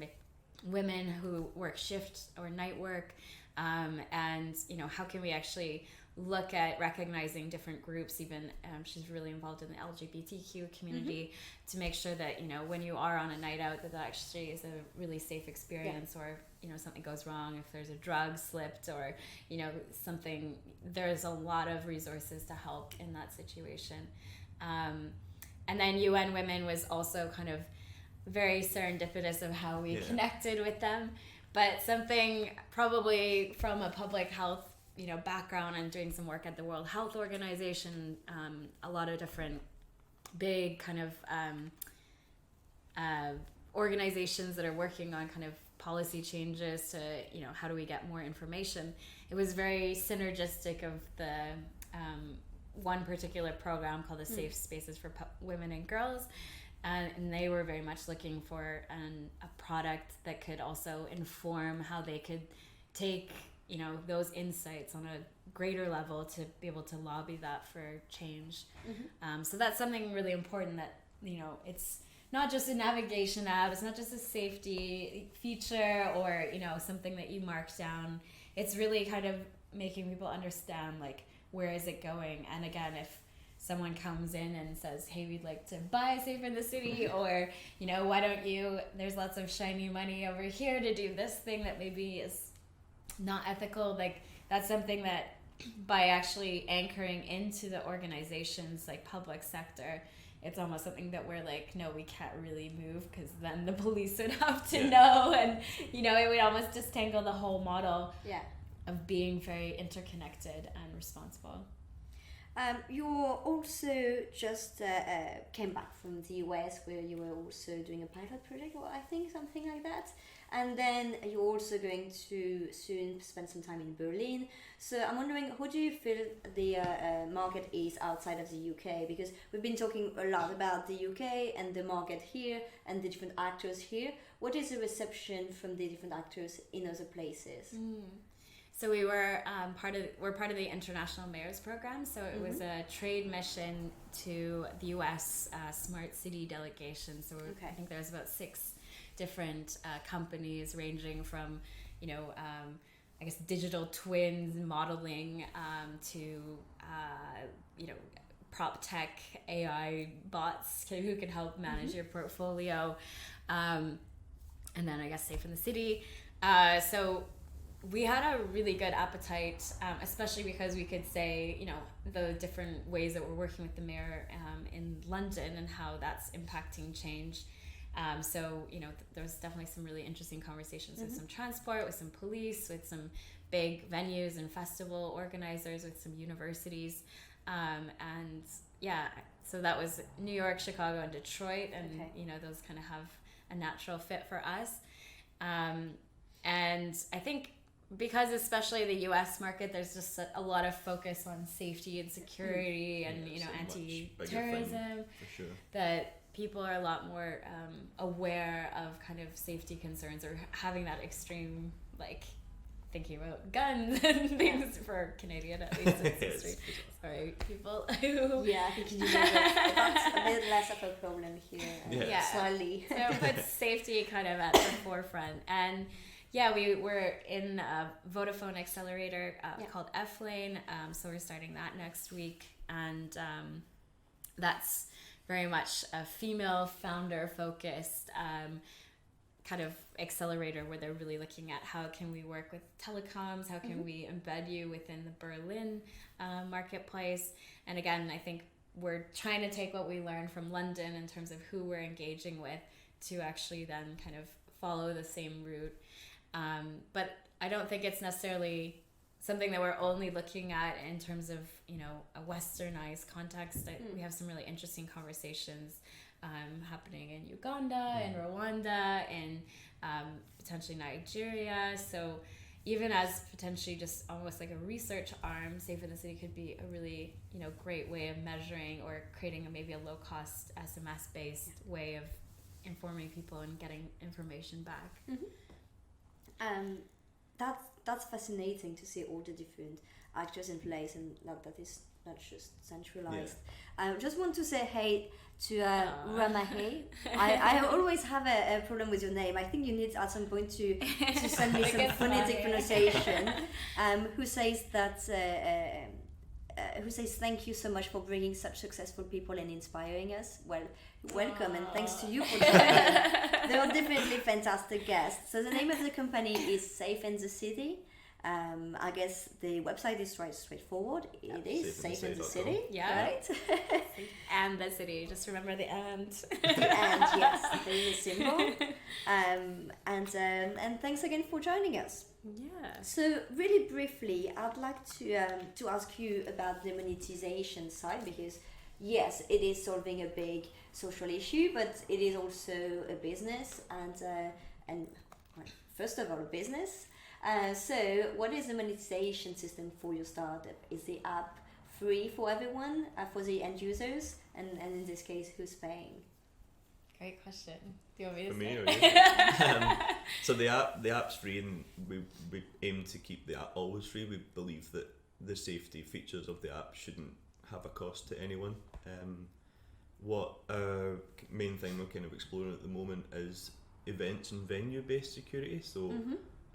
women who work shift or night work, and you know, how can we actually look at recognizing different groups, even she's really involved in the LGBTQ community, to make sure that, you know, when you are on a night out, that actually is a really safe experience, or, you know, something goes wrong, if there's a drug slipped or, you know, something, there's a lot of resources to help in that situation. And then UN Women was also kind of very serendipitous of how we connected with them, but something probably from a public health, you know, background and doing some work at the World Health Organization, a lot of different big kind of organizations that are working on kind of policy changes to, you know, how do we get more information. It was very synergistic of the one particular program called the Safe Spaces for Women and Girls, and they were very much looking for a product that could also inform how they could take, you know, those insights on a greater level to be able to lobby that for change. So that's something really important, that, you know, it's not just a navigation app, it's not just a safety feature or, you know, something that you mark down. It's really kind of making people understand, like, where is it going? And again, if someone comes in and says, hey, we'd like to buy Safe in the City, or, you know, why don't you, there's lots of shiny money over here to do this thing that maybe is not ethical, like, that's something that by actually anchoring into the organization's like public sector, it's almost something that we're like, no, we can't really move, because then the police would have to know, and, you know, it would almost disentangle the whole model of being very interconnected and responsible. You also just came back from the US, where you were also doing a pilot project, or I think something like that. And then you're also going to soon spend some time in Berlin. So I'm wondering, who do you feel the market is outside of the UK? Because we've been talking a lot about the UK and the market here and the different actors here. What is the reception from the different actors in other places? So we were we're part of the International Mayors Program. So it was a trade mission to the US Smart City delegation. So I think there's about 6 different companies, ranging from, you know, I guess digital twins modeling to, you know, prop tech AI bots who can help manage your portfolio. And then I guess Safe in the City. So we had a really good appetite, especially because we could say, you know, the different ways that we're working with the mayor in London and how that's impacting change. So, you know, there was definitely some really interesting conversations with some transport, with some police, with some big venues and festival organizers, with some universities. And yeah, so that was New York, Chicago, and Detroit. And, you know, those kind of have a natural fit for us. And I think because especially the US market, there's just a lot of focus on safety and security and, you know, so anti-terrorism, for sure, that people are a lot more aware of kind of safety concerns, or having that extreme, like, thinking about guns and things for Canadian, at least. It's sorry, people who... Yeah, I think you know that's a bit less of a problem here. Slightly. So it puts safety kind of at the forefront. And yeah, we were in a Vodafone accelerator called F-Lane. So we're starting that next week. And that's very much a female founder focused kind of accelerator, where they're really looking at how can we work with telecoms, how can we embed you within the Berlin marketplace. And again, I think we're trying to take what we learned from London in terms of who we're engaging with to actually then kind of follow the same route. But I don't think it's necessarily something that we're only looking at in terms of, you know, a westernized context. We have some really interesting conversations happening in Uganda, in Rwanda, in potentially Nigeria. So even as potentially just almost like a research arm, Safe in the City could be a really, you know, great way of measuring or creating maybe a low cost SMS based way of informing people and getting information back. That's fascinating to see all the different actors in place, and that is not just centralized. I just want to say hey to Ramahe. I always have a problem with your name. I think you need at some point to send me some phonetic pronunciation. Who says that? Who says thank you so much for bringing such successful people and inspiring us. Well, welcome, and thanks to you for joining. They are definitely fantastic guests. So the name of the company is Safe in the City. I guess the website is straightforward. It is Safe in the City, right? And the city. Just remember the and. The and, yes, there is a symbol. And thanks again for joining us. Yeah. So really briefly, I'd like to ask you about the monetization side, because yes, it is solving a big social issue, but it is also a business, and well, first of all, a business. So what is the monetization system for your startup? Is the app free for everyone, for the end users, and in this case, who's paying? Great question. Do you want me to For say? me or you? So the app's free, and we aim to keep the app always free. We believe that the safety features of the app shouldn't have a cost to anyone. What our main thing we're kind of exploring at the moment is events and venue based security. So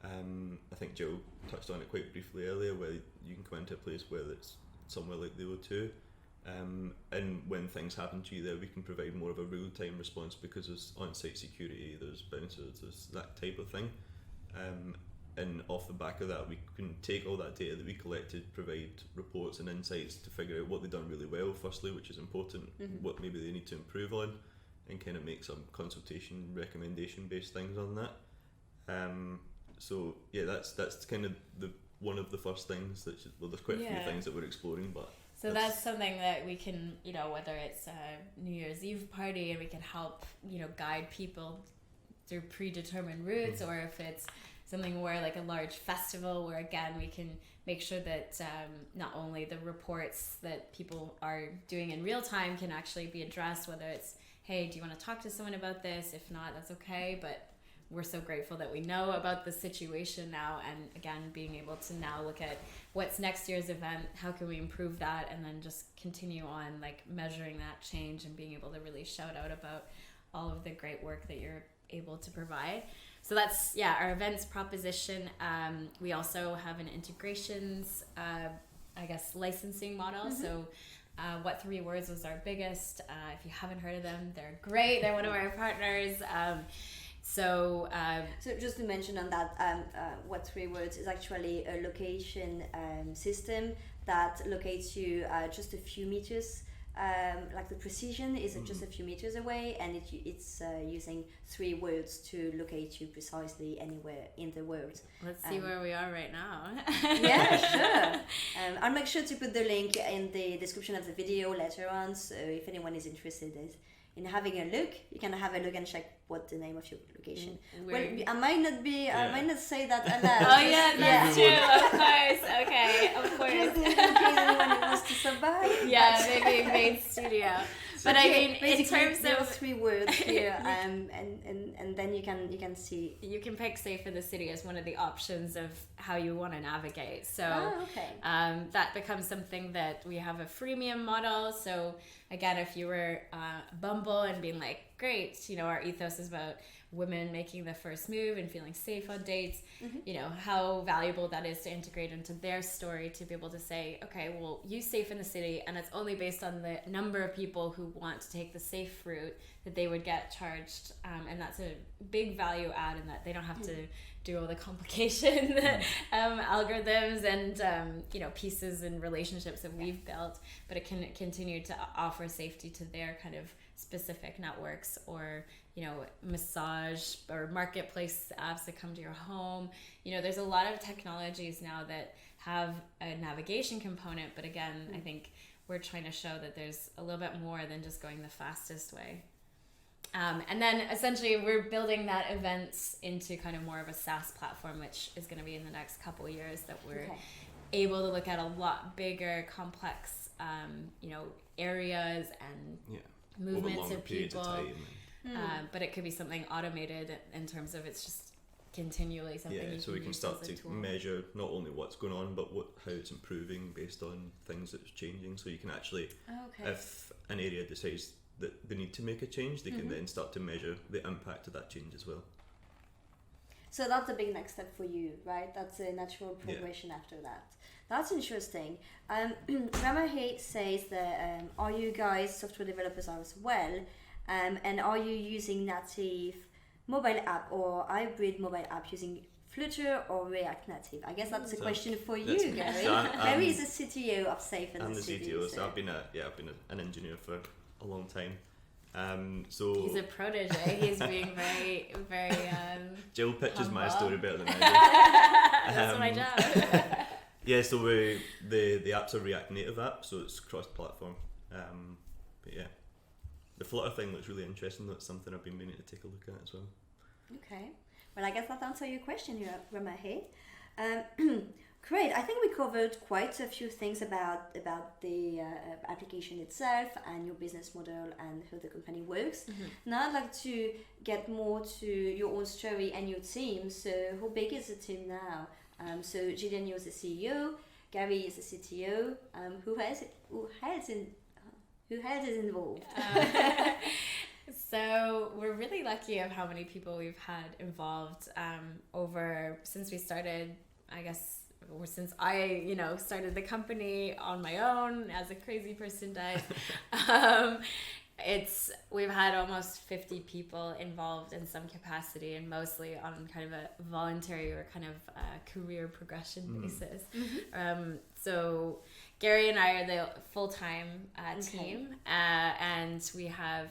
I think Jill touched on it quite briefly earlier, where you can come into a place where it's somewhere like the O2, and when things happen to you there, we can provide more of a real-time response, because there's on-site security, there's bouncers, there's that type of thing, and off the back of that, we can take all that data that we collected, provide reports and insights to figure out what they've done really well firstly, which is important, what maybe they need to improve on, and kind of make some consultation recommendation based things on that. So yeah, that's kind of the one of the first things that there's quite a few things that we're exploring, but so that's something that we can, you know, whether it's a New Year's Eve party, and we can help, you know, guide people through predetermined routes, or if it's something where like a large festival, where again we can make sure that not only the reports that people are doing in real time can actually be addressed, whether it's, hey, do you want to talk to someone about this? If not, that's okay, but we're so grateful that we know about the situation now, and again, being able to now look at what's next year's event, how can we improve that, and then just continue on like measuring that change and being able to really shout out about all of the great work that you're able to provide. So that's our events proposition. We also have an integrations licensing model. So What 3 Words was our biggest. If you haven't heard of them, they're great. They're one of our partners. So just to mention on that, What 3 Words is actually a location system that locates you just a few meters. Like the precision is just a few meters away, and it's using 3 words to locate you precisely anywhere in the world. Let's see where we are right now. Yeah, sure. I'll make sure to put the link in the description of the video later on, so if anyone is interested in having a look, you can have a look and check what the name of your location. We're- Well, I might not be. I Yeah. might not say that aloud. Oh yeah, that's Yeah. true. Of course. Okay, of Just course. in case anyone wants to survive. Yeah, maybe main studio. But I mean, in basically, terms there are of 3 words here, and then you can see. you can pick safe in the city as one of the options of how you want to navigate. So Okay. that becomes something that we have a freemium model. So again, if you were Bumble and being like, great, you know, our ethos is about women making the first move and feeling safe on dates, you know, how valuable that is to integrate into their story, to be able to say, okay, well, use safe in the city, and it's only based on the number of people who want to take the safe route that they would get charged, and that's a big value add in that they don't have to do all the complication algorithms and you know, pieces and relationships that we've built, but it can continue to offer safety to their kind of specific networks, or you know, massage or marketplace apps that come to your home. You know, there's a lot of technologies now that have a navigation component, but again, I think we're trying to show that there's a little bit more than just going the fastest way. And then essentially we're building that events into kind of more of a SaaS platform, which is going to be in the next couple of years, that we're able to look at a lot bigger, complex, you know, areas and movements of people. But it could be something automated in terms of it's just continually something. Yeah, you so can we can use start as a to tool. measure not only what's going on, but how it's improving based on things that's changing. So you can actually, if an area decides that they need to make a change, they can then start to measure the impact of that change as well. So that's a big next step for you, right? That's a natural progression after that. That's interesting. Ramahe says that are you guys software developers as well? And are you using native mobile app or hybrid mobile app using Flutter or React Native? I guess that's a question for you, Gary. Gary is the CTO of Safe in I'm the the City. CTO, so I've been an engineer for a long time. So He's a protege. He's being very, very. Jill pitches my humble. story better than I do. That's my job. Yeah, so the app's a React Native app, so it's cross-platform. But yeah, the Flutter thing looks really interesting. That's something I've been meaning to take a look at as well. Okay. Well, I guess that answers your question, Ramahe. Great. I think we covered quite a few things about the application itself and your business model and how the company works. Now I'd like to get more to your own story and your team. So how big is the team now? So Jillian, you're the CEO. Gary is the CTO. Who else is involved? So we're really lucky of how many people we've had involved since we started, I guess, or since I, you know, started the company on my own as a crazy person does. We've had almost 50 people involved in some capacity, and mostly on kind of a voluntary or kind of career progression basis. So Gary and I are the full-time team, and we have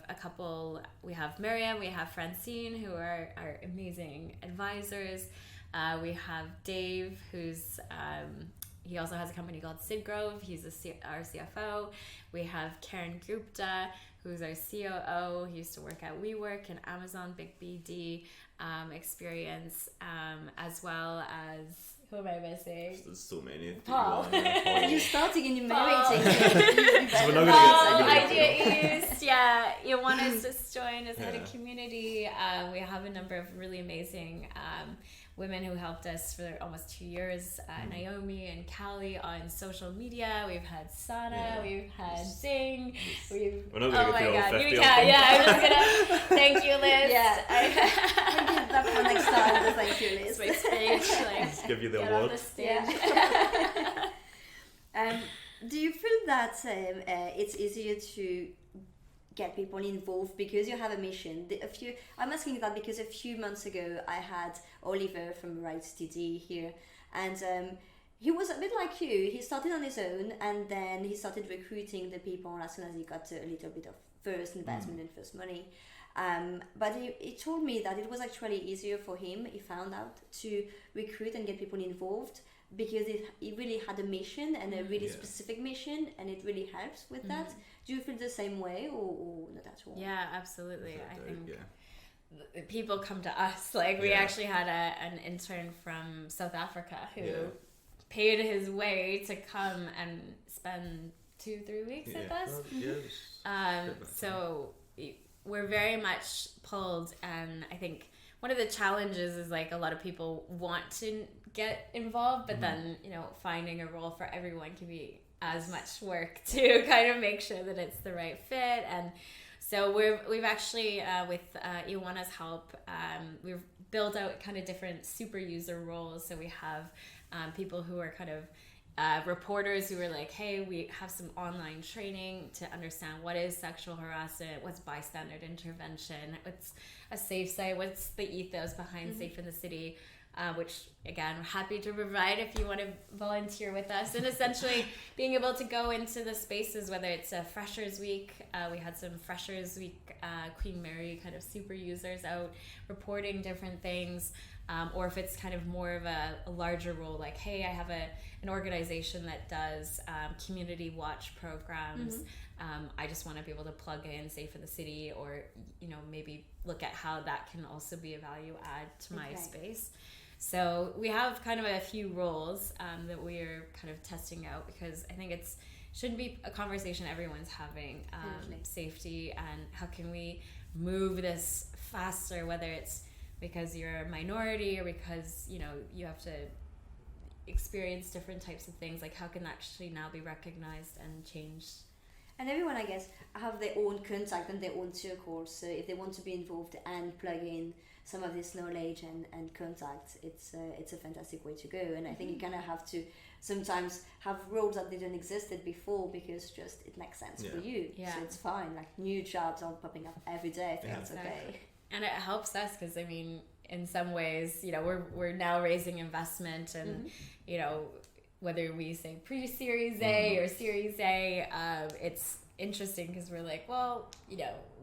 we have Miriam, we have Francine, who are our amazing advisors. We have Dave, who's he also has a company called Sidgrove. He's our CFO. We have Karen Gupta, who's our COO. He used to work at WeWork and Amazon, big BD experience, as well as, who am I missing? There's so many. Paul. You're starting enumerating. So we're not gonna get Idea East, yeah. Ioana's just joined as head of community. We have a number of really amazing women who helped us for almost 2 years. Naomi and Callie on social media. We've had Sana. We've had Zing. We're not gonna get through all 50 of them. I'm just gonna thank you, Liz. Yeah. We'll give that for next time, the thank you list. My stage, like, Let's give you the get award. on the stage. Do you feel that it's easier to get people involved because you have a mission? I'm asking that because a few months ago I had Oliver from Rights TD here, and he was a bit like you. He started on his own, and then he started recruiting the people as soon as he got a little bit of first investment and first money. But he told me that it was actually easier for him, he found out, to recruit and get people involved because he really had a mission and a really specific mission, and it really helps with that. Do you feel the same way or not at all? Yeah, absolutely. I think people come to us. Like we actually had an intern from South Africa who paid his way to come and spend 2-3 weeks with us. So we're very much pulled, and I think one of the challenges is like a lot of people want to get involved, but then finding a role for everyone can be as much work to kind of make sure that it's the right fit. And so we've actually with Iwana's help, we've built out kind of different super user roles. So we have people who are kind of reporters who are like, hey, we have some online training to understand what is sexual harassment, what's bystander intervention, what's a safe site, what's the ethos behind Safe in the City, which again, we're happy to provide if you want to volunteer with us. And essentially being able to go into the spaces, whether it's a Freshers Week, we had some Freshers Week Queen Mary kind of super users out reporting different things, or if it's kind of more of a larger role, like, hey, I have an organization that does community watch programs. I just want to be able to plug in Safe in the City, or maybe look at how that can also be a value add to my space. So we have kind of a few roles that we're kind of testing out, because I think it's shouldn't be a conversation everyone's having, safety and how can we move this faster, whether it's because you're a minority or because you have to experience different types of things, like how can that actually now be recognized and changed. And everyone, I guess, have their own contact and their own circles. So if they want to be involved and plug in some of this knowledge and contact, it's a fantastic way to go. And I think you kind of have to sometimes have roles that didn't existed before, because just it makes sense for you. So it's fine. Like new jobs are popping up every day. I think that's okay. And it helps us because, I mean, in some ways, we're now raising investment, and whether we say pre-Series A or Series A, it's interesting because we're like, well,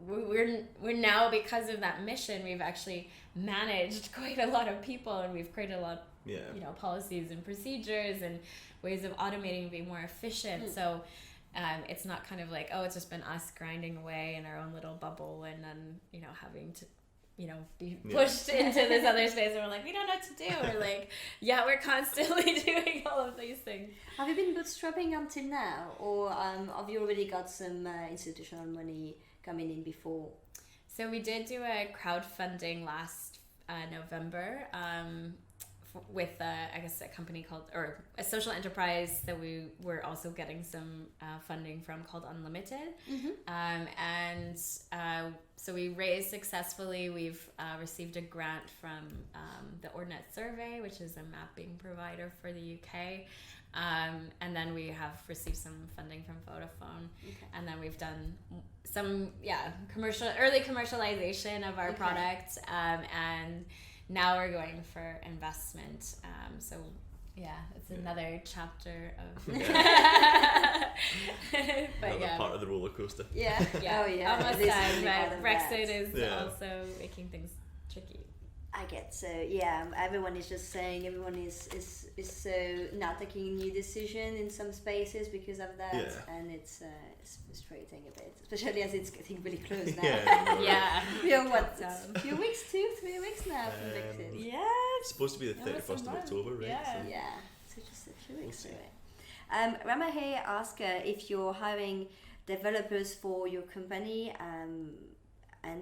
we're now, because of that mission, we've actually managed quite a lot of people, and we've created a lot, policies and procedures and ways of automating and being more efficient. So it's not kind of like, oh, it's just been us grinding away in our own little bubble, and then having to be pushed into this other space, and we're like, we don't know what to do. We're like, we're constantly doing all of these things. Have you been bootstrapping until now, or have you already got some institutional money coming in before? So we did do a crowdfunding last November with I guess a company called, or a social enterprise that we were also getting some funding from, called Unlimited. So we raised successfully. We've received a grant from the Ordnet Survey, which is a mapping provider for the UK. And then we have received some funding from Vodafone. And then we've done some early commercialization of our product, and now we're going for investment. So it's another chapter of another part of the roller coaster. Almost done, but Brexit is also making things tricky. I get so everyone is just saying everyone is so not taking a new decision in some spaces because of that, and it's frustrating a bit, especially as it's getting really close now. We are what, a few weeks, 2-3 weeks now from Brexit. It's supposed to be the 31st of October, right? So just a few weeks away. Ramahe asked if you're hiring developers for your company, and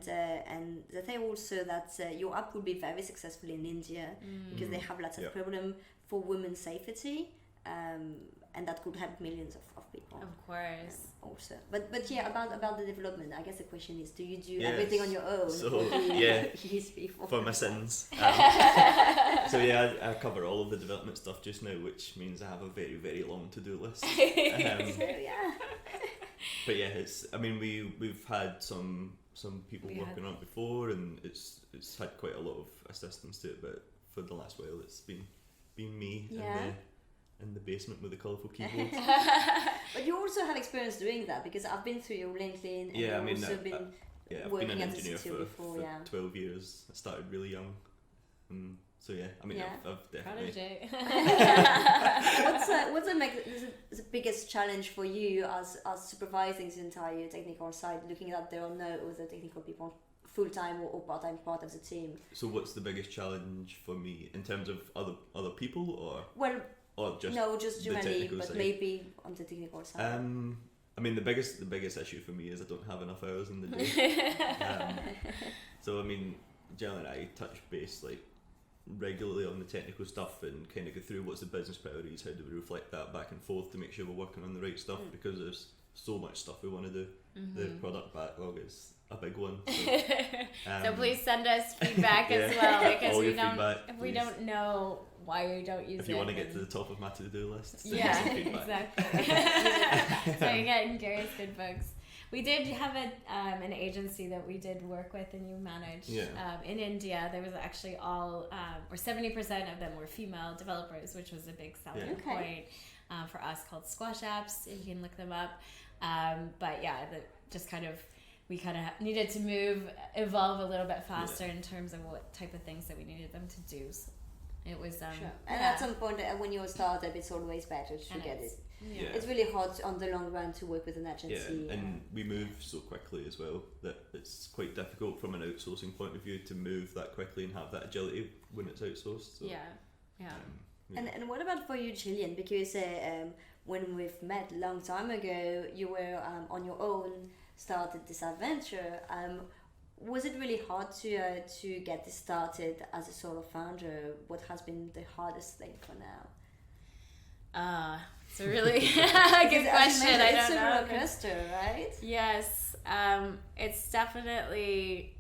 they say also that your app will be very successful in India because they have lots of problem for women's safety, and that could help millions of people. Of course. Also, but about the development, I guess the question is, do you do everything on your own? So or do you use people for my sins. I cover all of the development stuff just now, which means I have a very, very long to-do list. But it's. I mean, we've had some people working on it before, and it's had quite a lot of assistance to it. But for the last while, it's been me in the basement with the colourful keyboard. But you also have experience doing that, because I've been through your LinkedIn, and I've working been an as a engineer CTO for 12 years. I started really young. I've definitely. What's the biggest challenge for you as supervising the entire technical side, looking at there are no other technical people full-time or part-time part of the team. So what's the biggest challenge for me in terms of other people Well, or just just the generally, technical but side? maybe on the technical side. I mean, the biggest issue for me is I don't have enough hours in the day. So I mean, Jill and I touch base like regularly on the technical stuff and kind of go through what's the business priorities, how do we reflect that back and forth to make sure we're working on the right stuff, because there's so much stuff we want to do. The product backlog is a big one. So please send us feedback as well, because all we your don't feedback, if we please. don't know why we don't use it. If you want to get to the top of my to-do list, send me Yeah, some feedback. exactly. So you're getting Gary's good books. We did have an agency that we did work with and you managed in India. There was actually or 70% of them were female developers, which was a big selling point for us, called Squash Apps. You can look them up. But yeah, we kind of needed to evolve a little bit faster in terms of what type of things that we needed them to do. So it was and at some point when you're a startup, it's always better to get it. Yeah. It's really hard on the long run to work with an agency. Yeah, and we move so quickly as well that it's quite difficult from an outsourcing point of view to move that quickly and have that agility when it's outsourced. So, And what about for you, Jillian? Because when we've met a long time ago, you were on your own, started this adventure. Was it really hard to get this started as a solo founder? What has been the hardest thing for now? It's a really good question. I don't know. It's a roller coaster, right? Yes, it's definitely.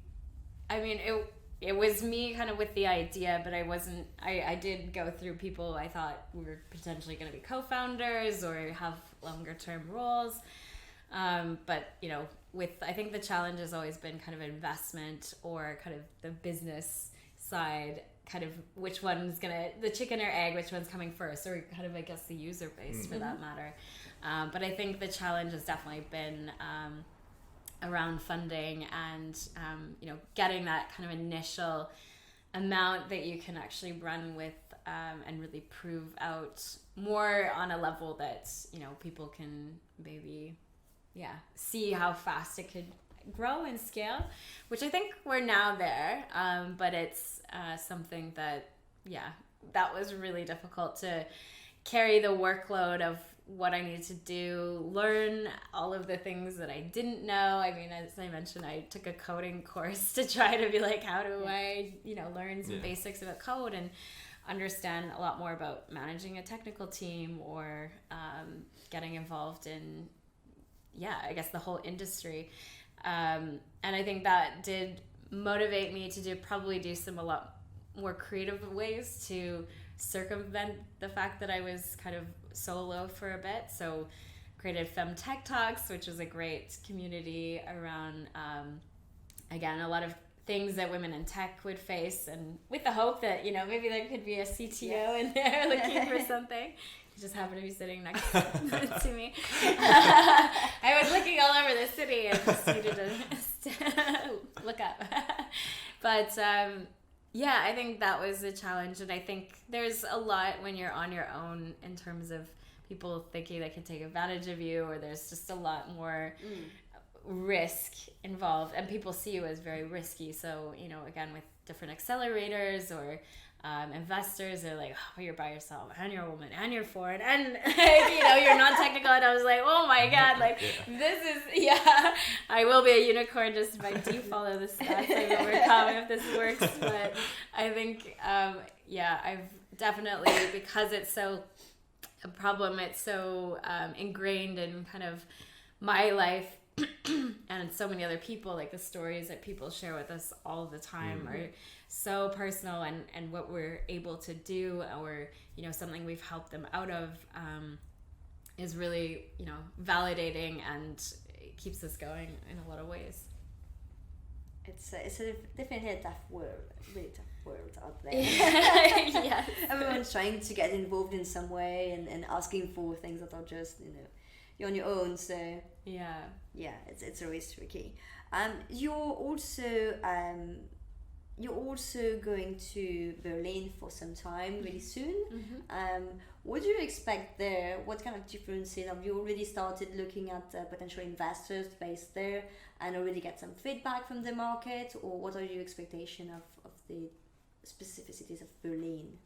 I mean, it was me kind of with the idea, but I wasn't. I did go through people I thought were potentially going to be co-founders or have longer term roles. But I think the challenge has always been kind of investment or kind of the business side, kind of which one's the chicken or egg, which one's coming first, or kind of, I guess, the user base for that matter. But I think the challenge has definitely been around funding and, getting that kind of initial amount that you can actually run with and really prove out more on a level that, people can maybe see how fast it could grow and scale, which I think we're now there, but it's something that that was really difficult to carry the workload of what I needed to do, learn all of the things that I didn't know. I mean, as I mentioned, I took a coding course to try to be like, how do I learn some basics about code and understand a lot more about managing a technical team or getting involved in I guess the whole industry. And I think that did motivate me to probably do some a lot more creative ways to circumvent the fact that I was kind of solo for a bit. So created Femme Tech Talks, which was a great community around, again, a lot of things that women in tech would face, and with the hope that, maybe there could be a CTO in there looking for something. He just happened to be sitting next to me. I was looking all over the city and just needed to look up. But I think that was a challenge, and I think there's a lot when you're on your own in terms of people thinking they can take advantage of you, or there's just a lot more risk involved, and people see you as very risky. So, again, with different accelerators or investors, they're like, oh, you're by yourself, and you're a woman, and you're foreign, and you're non-technical. And I was like, oh my god, this is I will be a unicorn just if I do follow the stats I've overcome if this works. But I think I've definitely, because it's so a problem, it's so ingrained in kind of my life and so many other people, like the stories that people share with us all the time are so personal, and what we're able to do, or something we've helped them out of, is really validating, and it keeps us going in a lot of ways. It's definitely a tough world, really tough world out there. Yes. Everyone's trying to get involved in some way and asking for things that are just you're on your own. So it's always tricky. You're also you're also going to Berlin for some time really soon. What do you expect there? What kind of differences? Have you already started looking at potential investors based there and already get some feedback from the market? Or what are your expectations of the specificities of Berlin?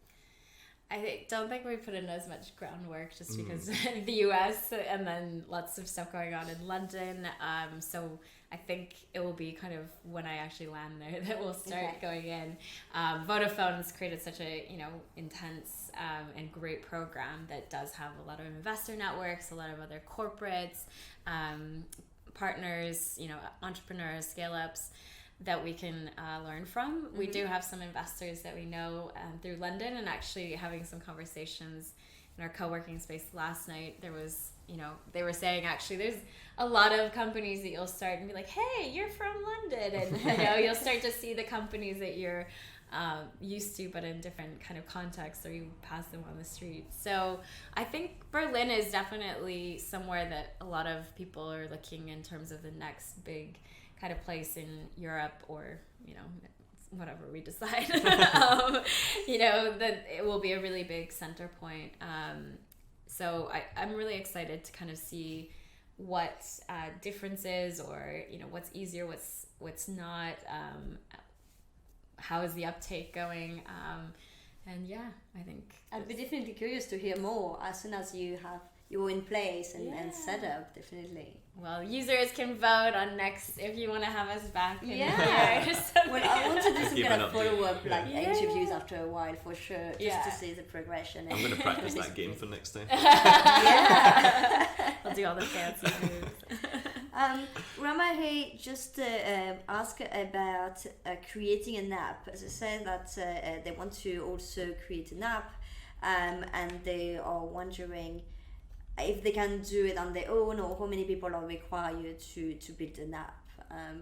I don't think we put in as much groundwork just because the US and then lots of stuff going on in London. So I think it will be kind of when I actually land there that we'll start going in. Vodafone's created such a intense and great program that does have a lot of investor networks, a lot of other corporates, partners, entrepreneurs, scale-ups that we can learn from. We do have some investors that we know through London, and actually having some conversations in our co-working space last night, there was, they were saying actually there's a lot of companies that you'll start and be like, hey, you're from London, and you'll start to see the companies that you're used to, but in different kind of contexts, or you pass them on the street. So I think Berlin is definitely somewhere that a lot of people are looking in terms of the next big kind of place in Europe, or whatever we decide, that it will be a really big center point. So I'm really excited to kind of see what differences, or what's easier, what's not, how is the uptake going, and yeah, I think I'd be definitely curious to hear more as soon as you're in place and set up, definitely. Well, users can vote on next if you want to have us back in here. Well, I want to do some kind of follow-up interviews after a while for sure, just to see the progression. I'm going to practice that game for next time. We'll do all the fancy moves. Ramahe just asked about creating an app. As I said, that they want to also create an app, and they are wondering if they can do it on their own, or how many people are required to build an app.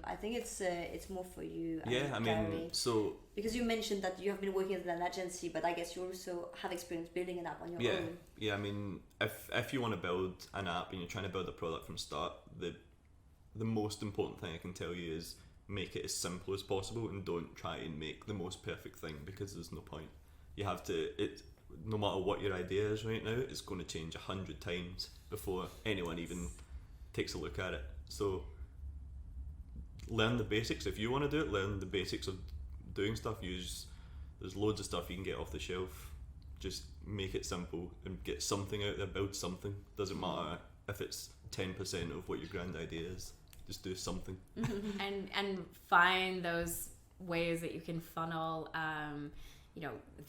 I think it's more for you. Gary, so because you mentioned that you have been working with an agency, but I guess you also have experience building an app on your own. Yeah, I mean, if you want to build an app and you're trying to build a product from start, the most important thing I can tell you is make it as simple as possible, and don't try and make the most perfect thing, because there's no point. You have to no matter what your idea is right now, it's going to change 100 times before anyone even takes a look at it. So learn the basics. If you want to do it, learn the basics of doing stuff. There's loads of stuff you can get off the shelf. Just make it simple and get something out there, build something. Doesn't matter if it's 10% of what your grand idea is. Just do something. and find those ways that you can funnel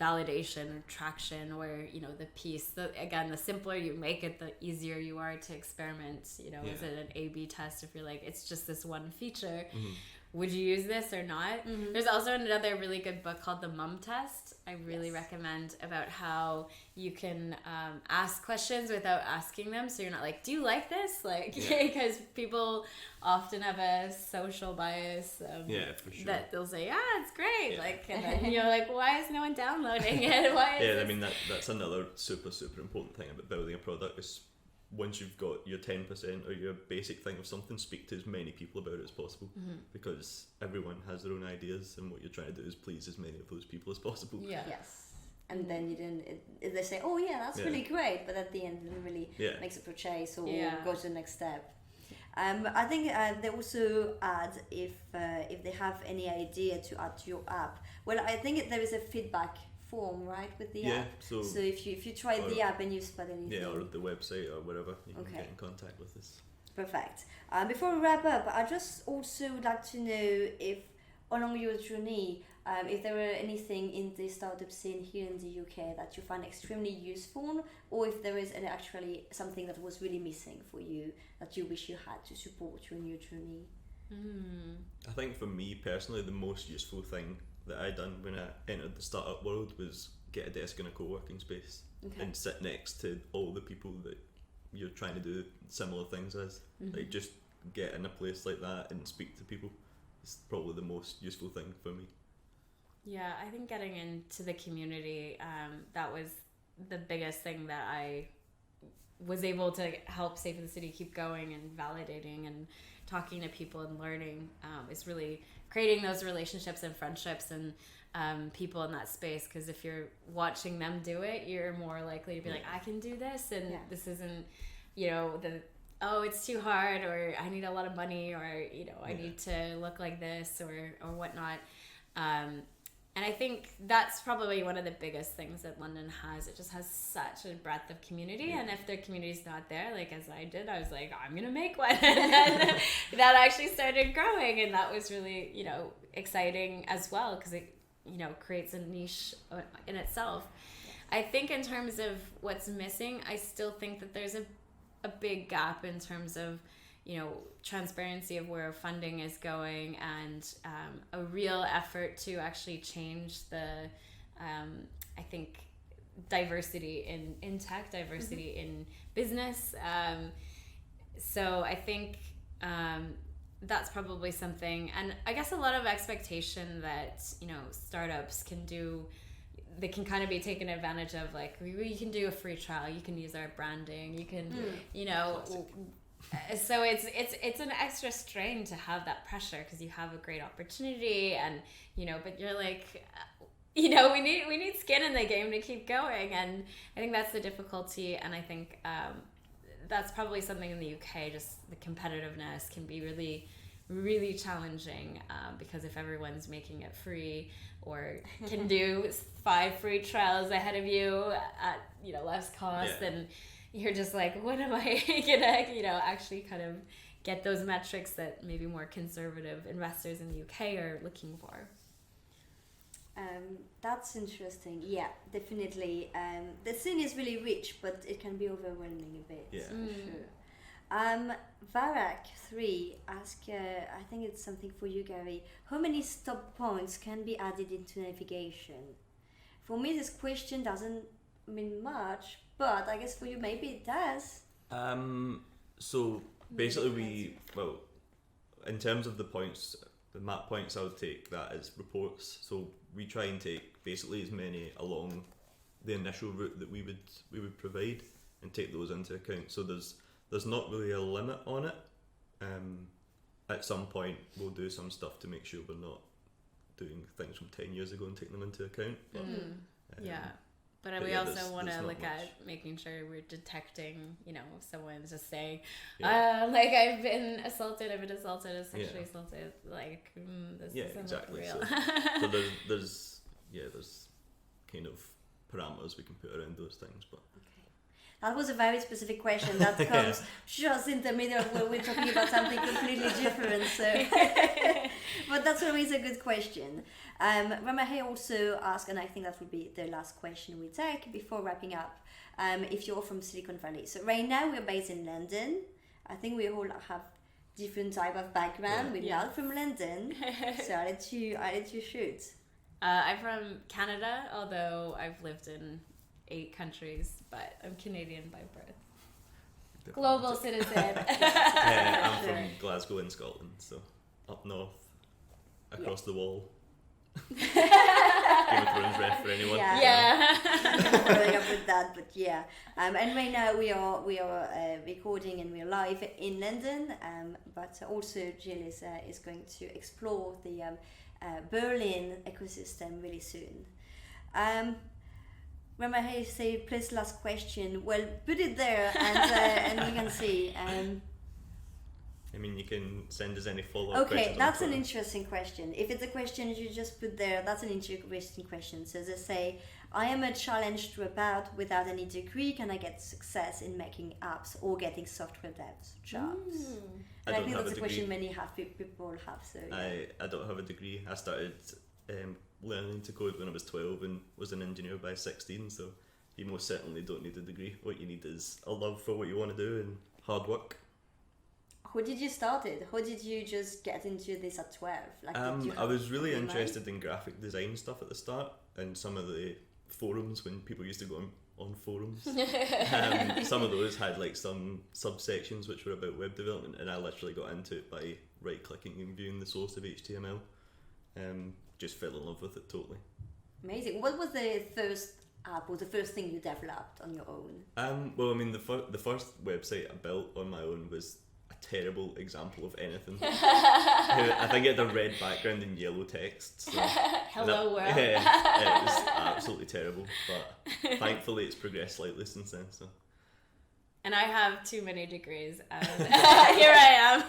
validation or traction, where the piece, again, the simpler you make it, the easier you are to experiment. Is it an A/B test? If you're like, it's just this one feature, would you use this or not? There's also another really good book called The Mum Test. I really recommend, about how you can ask questions without asking them. So you're not like, do you like this? Because people often have a social bias. For sure. That they'll say, it's great. And then you're like, why is no one downloading it? Why is I mean, that's another super, super important thing about building a product is, once you've got your 10% or your basic thing of something, speak to as many people about it as possible, because everyone has their own ideas, and what you're trying to do is please as many of those people as possible. Yes. And then they say, that's really great, but at the end it doesn't really makes a purchase or go to the next step. I think they also add if they have any idea to add to your app. Well, I think there is a feedback form, right, with the app. So if you try the app and you spot anything, or the website or whatever, you can get in contact with us. Perfect. Before we wrap up, I just also would like to know if along your journey, if there were anything in the startup scene here in the UK that you find extremely useful, or if there is actually something that was really missing for you that you wish you had to support you in your journey. I think for me personally, the most useful thing that I done when I entered the startup world was get a desk in a co-working space and sit next to all the people that you're trying to do similar things as. Like, just get in a place like that and speak to people. It's probably the most useful thing for me. Yeah, I think getting into the community, that was the biggest thing that I was able to help Safe in the City keep going and validating and talking to people and learning is really creating those relationships and friendships and people in that space, because if you're watching them do it, you're more likely to be like, I can do this, and this isn't, you know, it's too hard, or I need a lot of money, or, you know, I need to look like this or whatnot. And I think that's probably one of the biggest things that London has. It just has such a breadth of community, and if their community's not there, like as I did, I was like, I'm gonna make one, and then that actually started growing, and that was really, you know, exciting as well, because it, you know, creates a niche in itself. I think in terms of what's missing, I still think that there's a big gap in terms of, you know, transparency of where funding is going, and a real effort to actually change the, I think, diversity in tech, diversity in business. So I think that's probably something, and I guess a lot of expectation that, you know, startups can do. They can kind of be taken advantage of, like, you can do a free trial, you can use our branding, you can, you know. Classic. So it's an extra strain to have that pressure, because you have a great opportunity, and, you know, but you're like, you know, we need skin in the game to keep going, and I think that's the difficulty, and I think that's probably something in the UK. Just the competitiveness can be really, really challenging, because if everyone's making it free, or can do 5 free trials ahead of you at, you know, less cost, then you're just like, what am I gonna, you know, actually kind of get those metrics that maybe more conservative investors in the UK are looking for. That's interesting. Yeah, definitely. The scene is really rich, but it can be overwhelming a bit. Yeah. Sure. Varak 3 ask, I think it's something for you, Gary. How many stop points can be added into navigation? For me, this question doesn't mean much, but I guess for you maybe it does. So basically in terms of the points, the map points, I would take that as reports. So we try and take basically as many along the initial route that we would provide, and take those into account. So there's not really a limit on it. At some point we'll do some stuff to make sure we're not doing things from 10 years ago and take them into account. But, but we also want to look at making sure we're detecting, you know, if someone's just saying, like, I've been assaulted, sexually assaulted, like, this isn't exactly. real. So there's kind of parameters we can put around those things, but. That was a very specific question that comes just in the middle where we're talking about something completely different. So, but that's always a good question. Ramahe also asked, and I think that would be the last question we take before wrapping up, if you're from Silicon Valley. So right now we're based in London. I think we all have different type of background. We're not from London, so I let you shoot. I'm from Canada, although I've lived in 8 countries, but I'm Canadian by birth. Global citizen. I'm from Glasgow in Scotland, so up north, across the wall. Game of Thrones ref for anyone. Following up with that, but and right now we are recording, and we're live in London, but also Jill is going to explore the Berlin ecosystem really soon. Ramahe say, please, last question. Well, put it there, and we can see. I mean, you can send us any follow-up questions. Okay, that's an interesting question. If it's a question you just put there, that's an interesting question. So they say, I am a challenged robot without any degree. Can I get success in making apps or getting software dev jobs? And I think that's a question many people have. So I don't have a degree. I started learning to code when I was 12 and was an engineer by 16, so you most certainly don't need a degree. What you need is a love for what you want to do and hard work. How did you start it? How did you just get into this at 12? Like, I was really interested in graphic design stuff at the start, and some of the forums, when people used to go on forums, some of those had like some subsections which were about web development, and I literally got into it by right clicking and viewing the source of HTML. Just fell in love with it totally. Amazing. What was the first app or the first thing you developed on your own? Well, I mean, the first website I built on my own was a terrible example of anything. I think it had a red background and yellow text. So Hello world. Yeah, it was absolutely terrible. But thankfully, it's progressed slightly since then. So. And I have too many degrees, and here I am.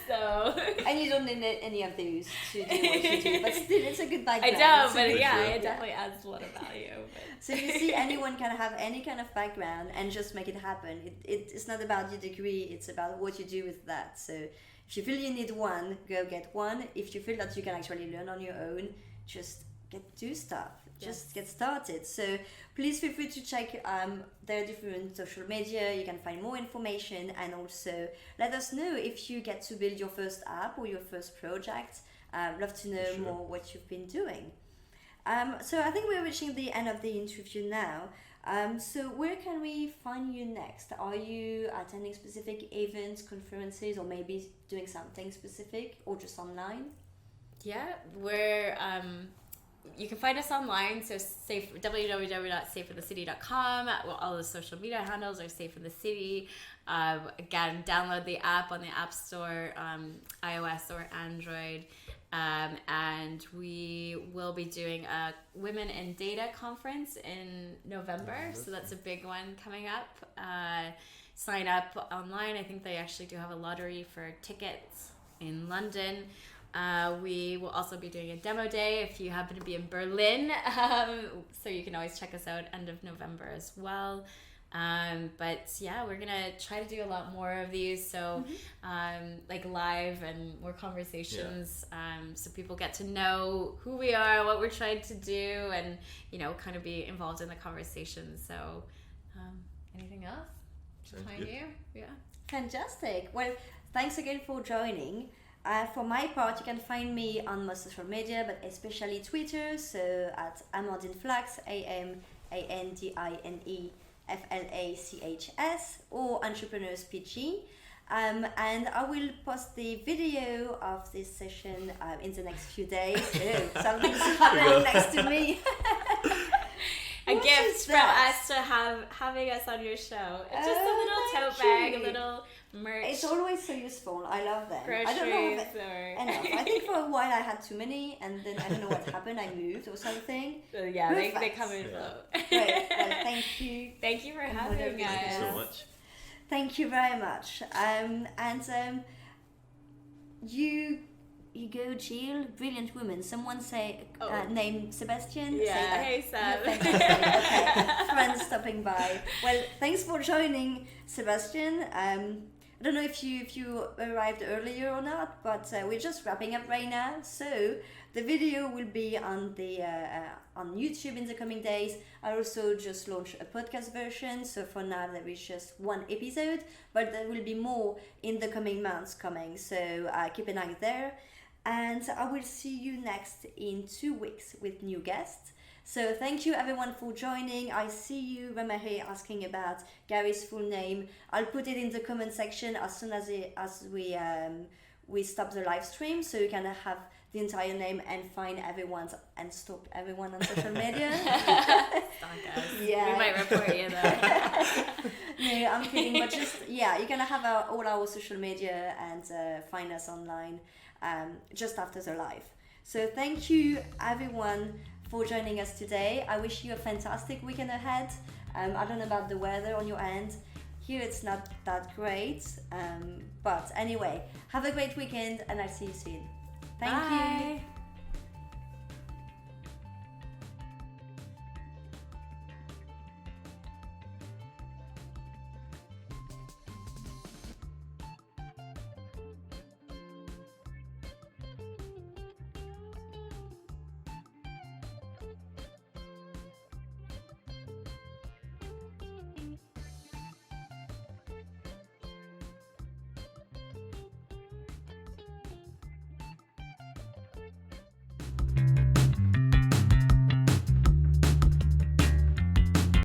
So. And you don't need any of those to do what you do, but still, it's a good background. I don't, but good yeah, job. it definitely adds a lot of value. But. So if you see anyone can have any kind of background and just make it happen. It's not about your degree, it's about what you do with that. So if you feel you need one, go get one. If you feel that you can actually learn on your own, just do stuff. Just get started. So please feel free to check their different social media. You can find more information, and also let us know if you get to build your first app or your first project. Love to know more what you've been doing. So I think we're reaching the end of the interview now. So where can we find you next? Are you attending specific events, conferences, or maybe doing something specific, or just online? Yeah, we're you can find us online, so www.safeinthecity.com. All the social media handles are Safe in the City. Again, download the app on the App Store, iOS or Android. And we will be doing a Women in Data conference in November, so that's a big one coming up. Sign up online. I think they actually do have a lottery for tickets in London. We will also be doing a demo day if you happen to be in Berlin, so you can always check us out end of November as well. But yeah, we're gonna try to do a lot more of these, so like live and more conversations, so people get to know who we are, what we're trying to do, and kind of be involved in the conversation. So anything else to find you? Yeah, fantastic. Well, thanks again for joining. For my part, you can find me on most social media, but especially Twitter, so at Amandine Flachs, AMANDINE FLACHS, or Entrepreneurs PG. And I will post the video of this session in the next few days. Oh, something's happening next to me. A gift from us to having us on your show. It's just a little tote bag, a little merch. It's always so useful. I love them. Groceries, I don't know enough. I think for a while I had too many, and then I don't know what happened. I moved or something. Yeah, they come and flow. Great. Well, thank you. Thank you for having us. Thank you so much. Thank you very much. You go, Jill, brilliant woman. Someone say name Sebastian. Yeah, hey Seb. Okay, friends stopping by. Well, thanks for joining, Sebastian. I don't know if you arrived earlier or not, but we're just wrapping up right now. So the video will be on the on YouTube in the coming days. I also just launched a podcast version, so for now there is just one episode, but there will be more in the coming months coming. So keep an eye there. And I will see you next in 2 weeks with new guests. So thank you everyone for joining. I see you, Ramahe, asking about Gary's full name. I'll put it in the comment section as soon as we stop the live stream, so you can have the entire name and find everyone's and stalk everyone on social media. Stalk us. Yeah. We might report you though. No, I'm kidding, but just you can have all our social media and find us online just after the live. So thank you everyone for joining us today. I wish you a fantastic weekend ahead. I don't know about the weather on your end. Here it's not that great, but anyway, have a great weekend and I'll see you soon. Thank you.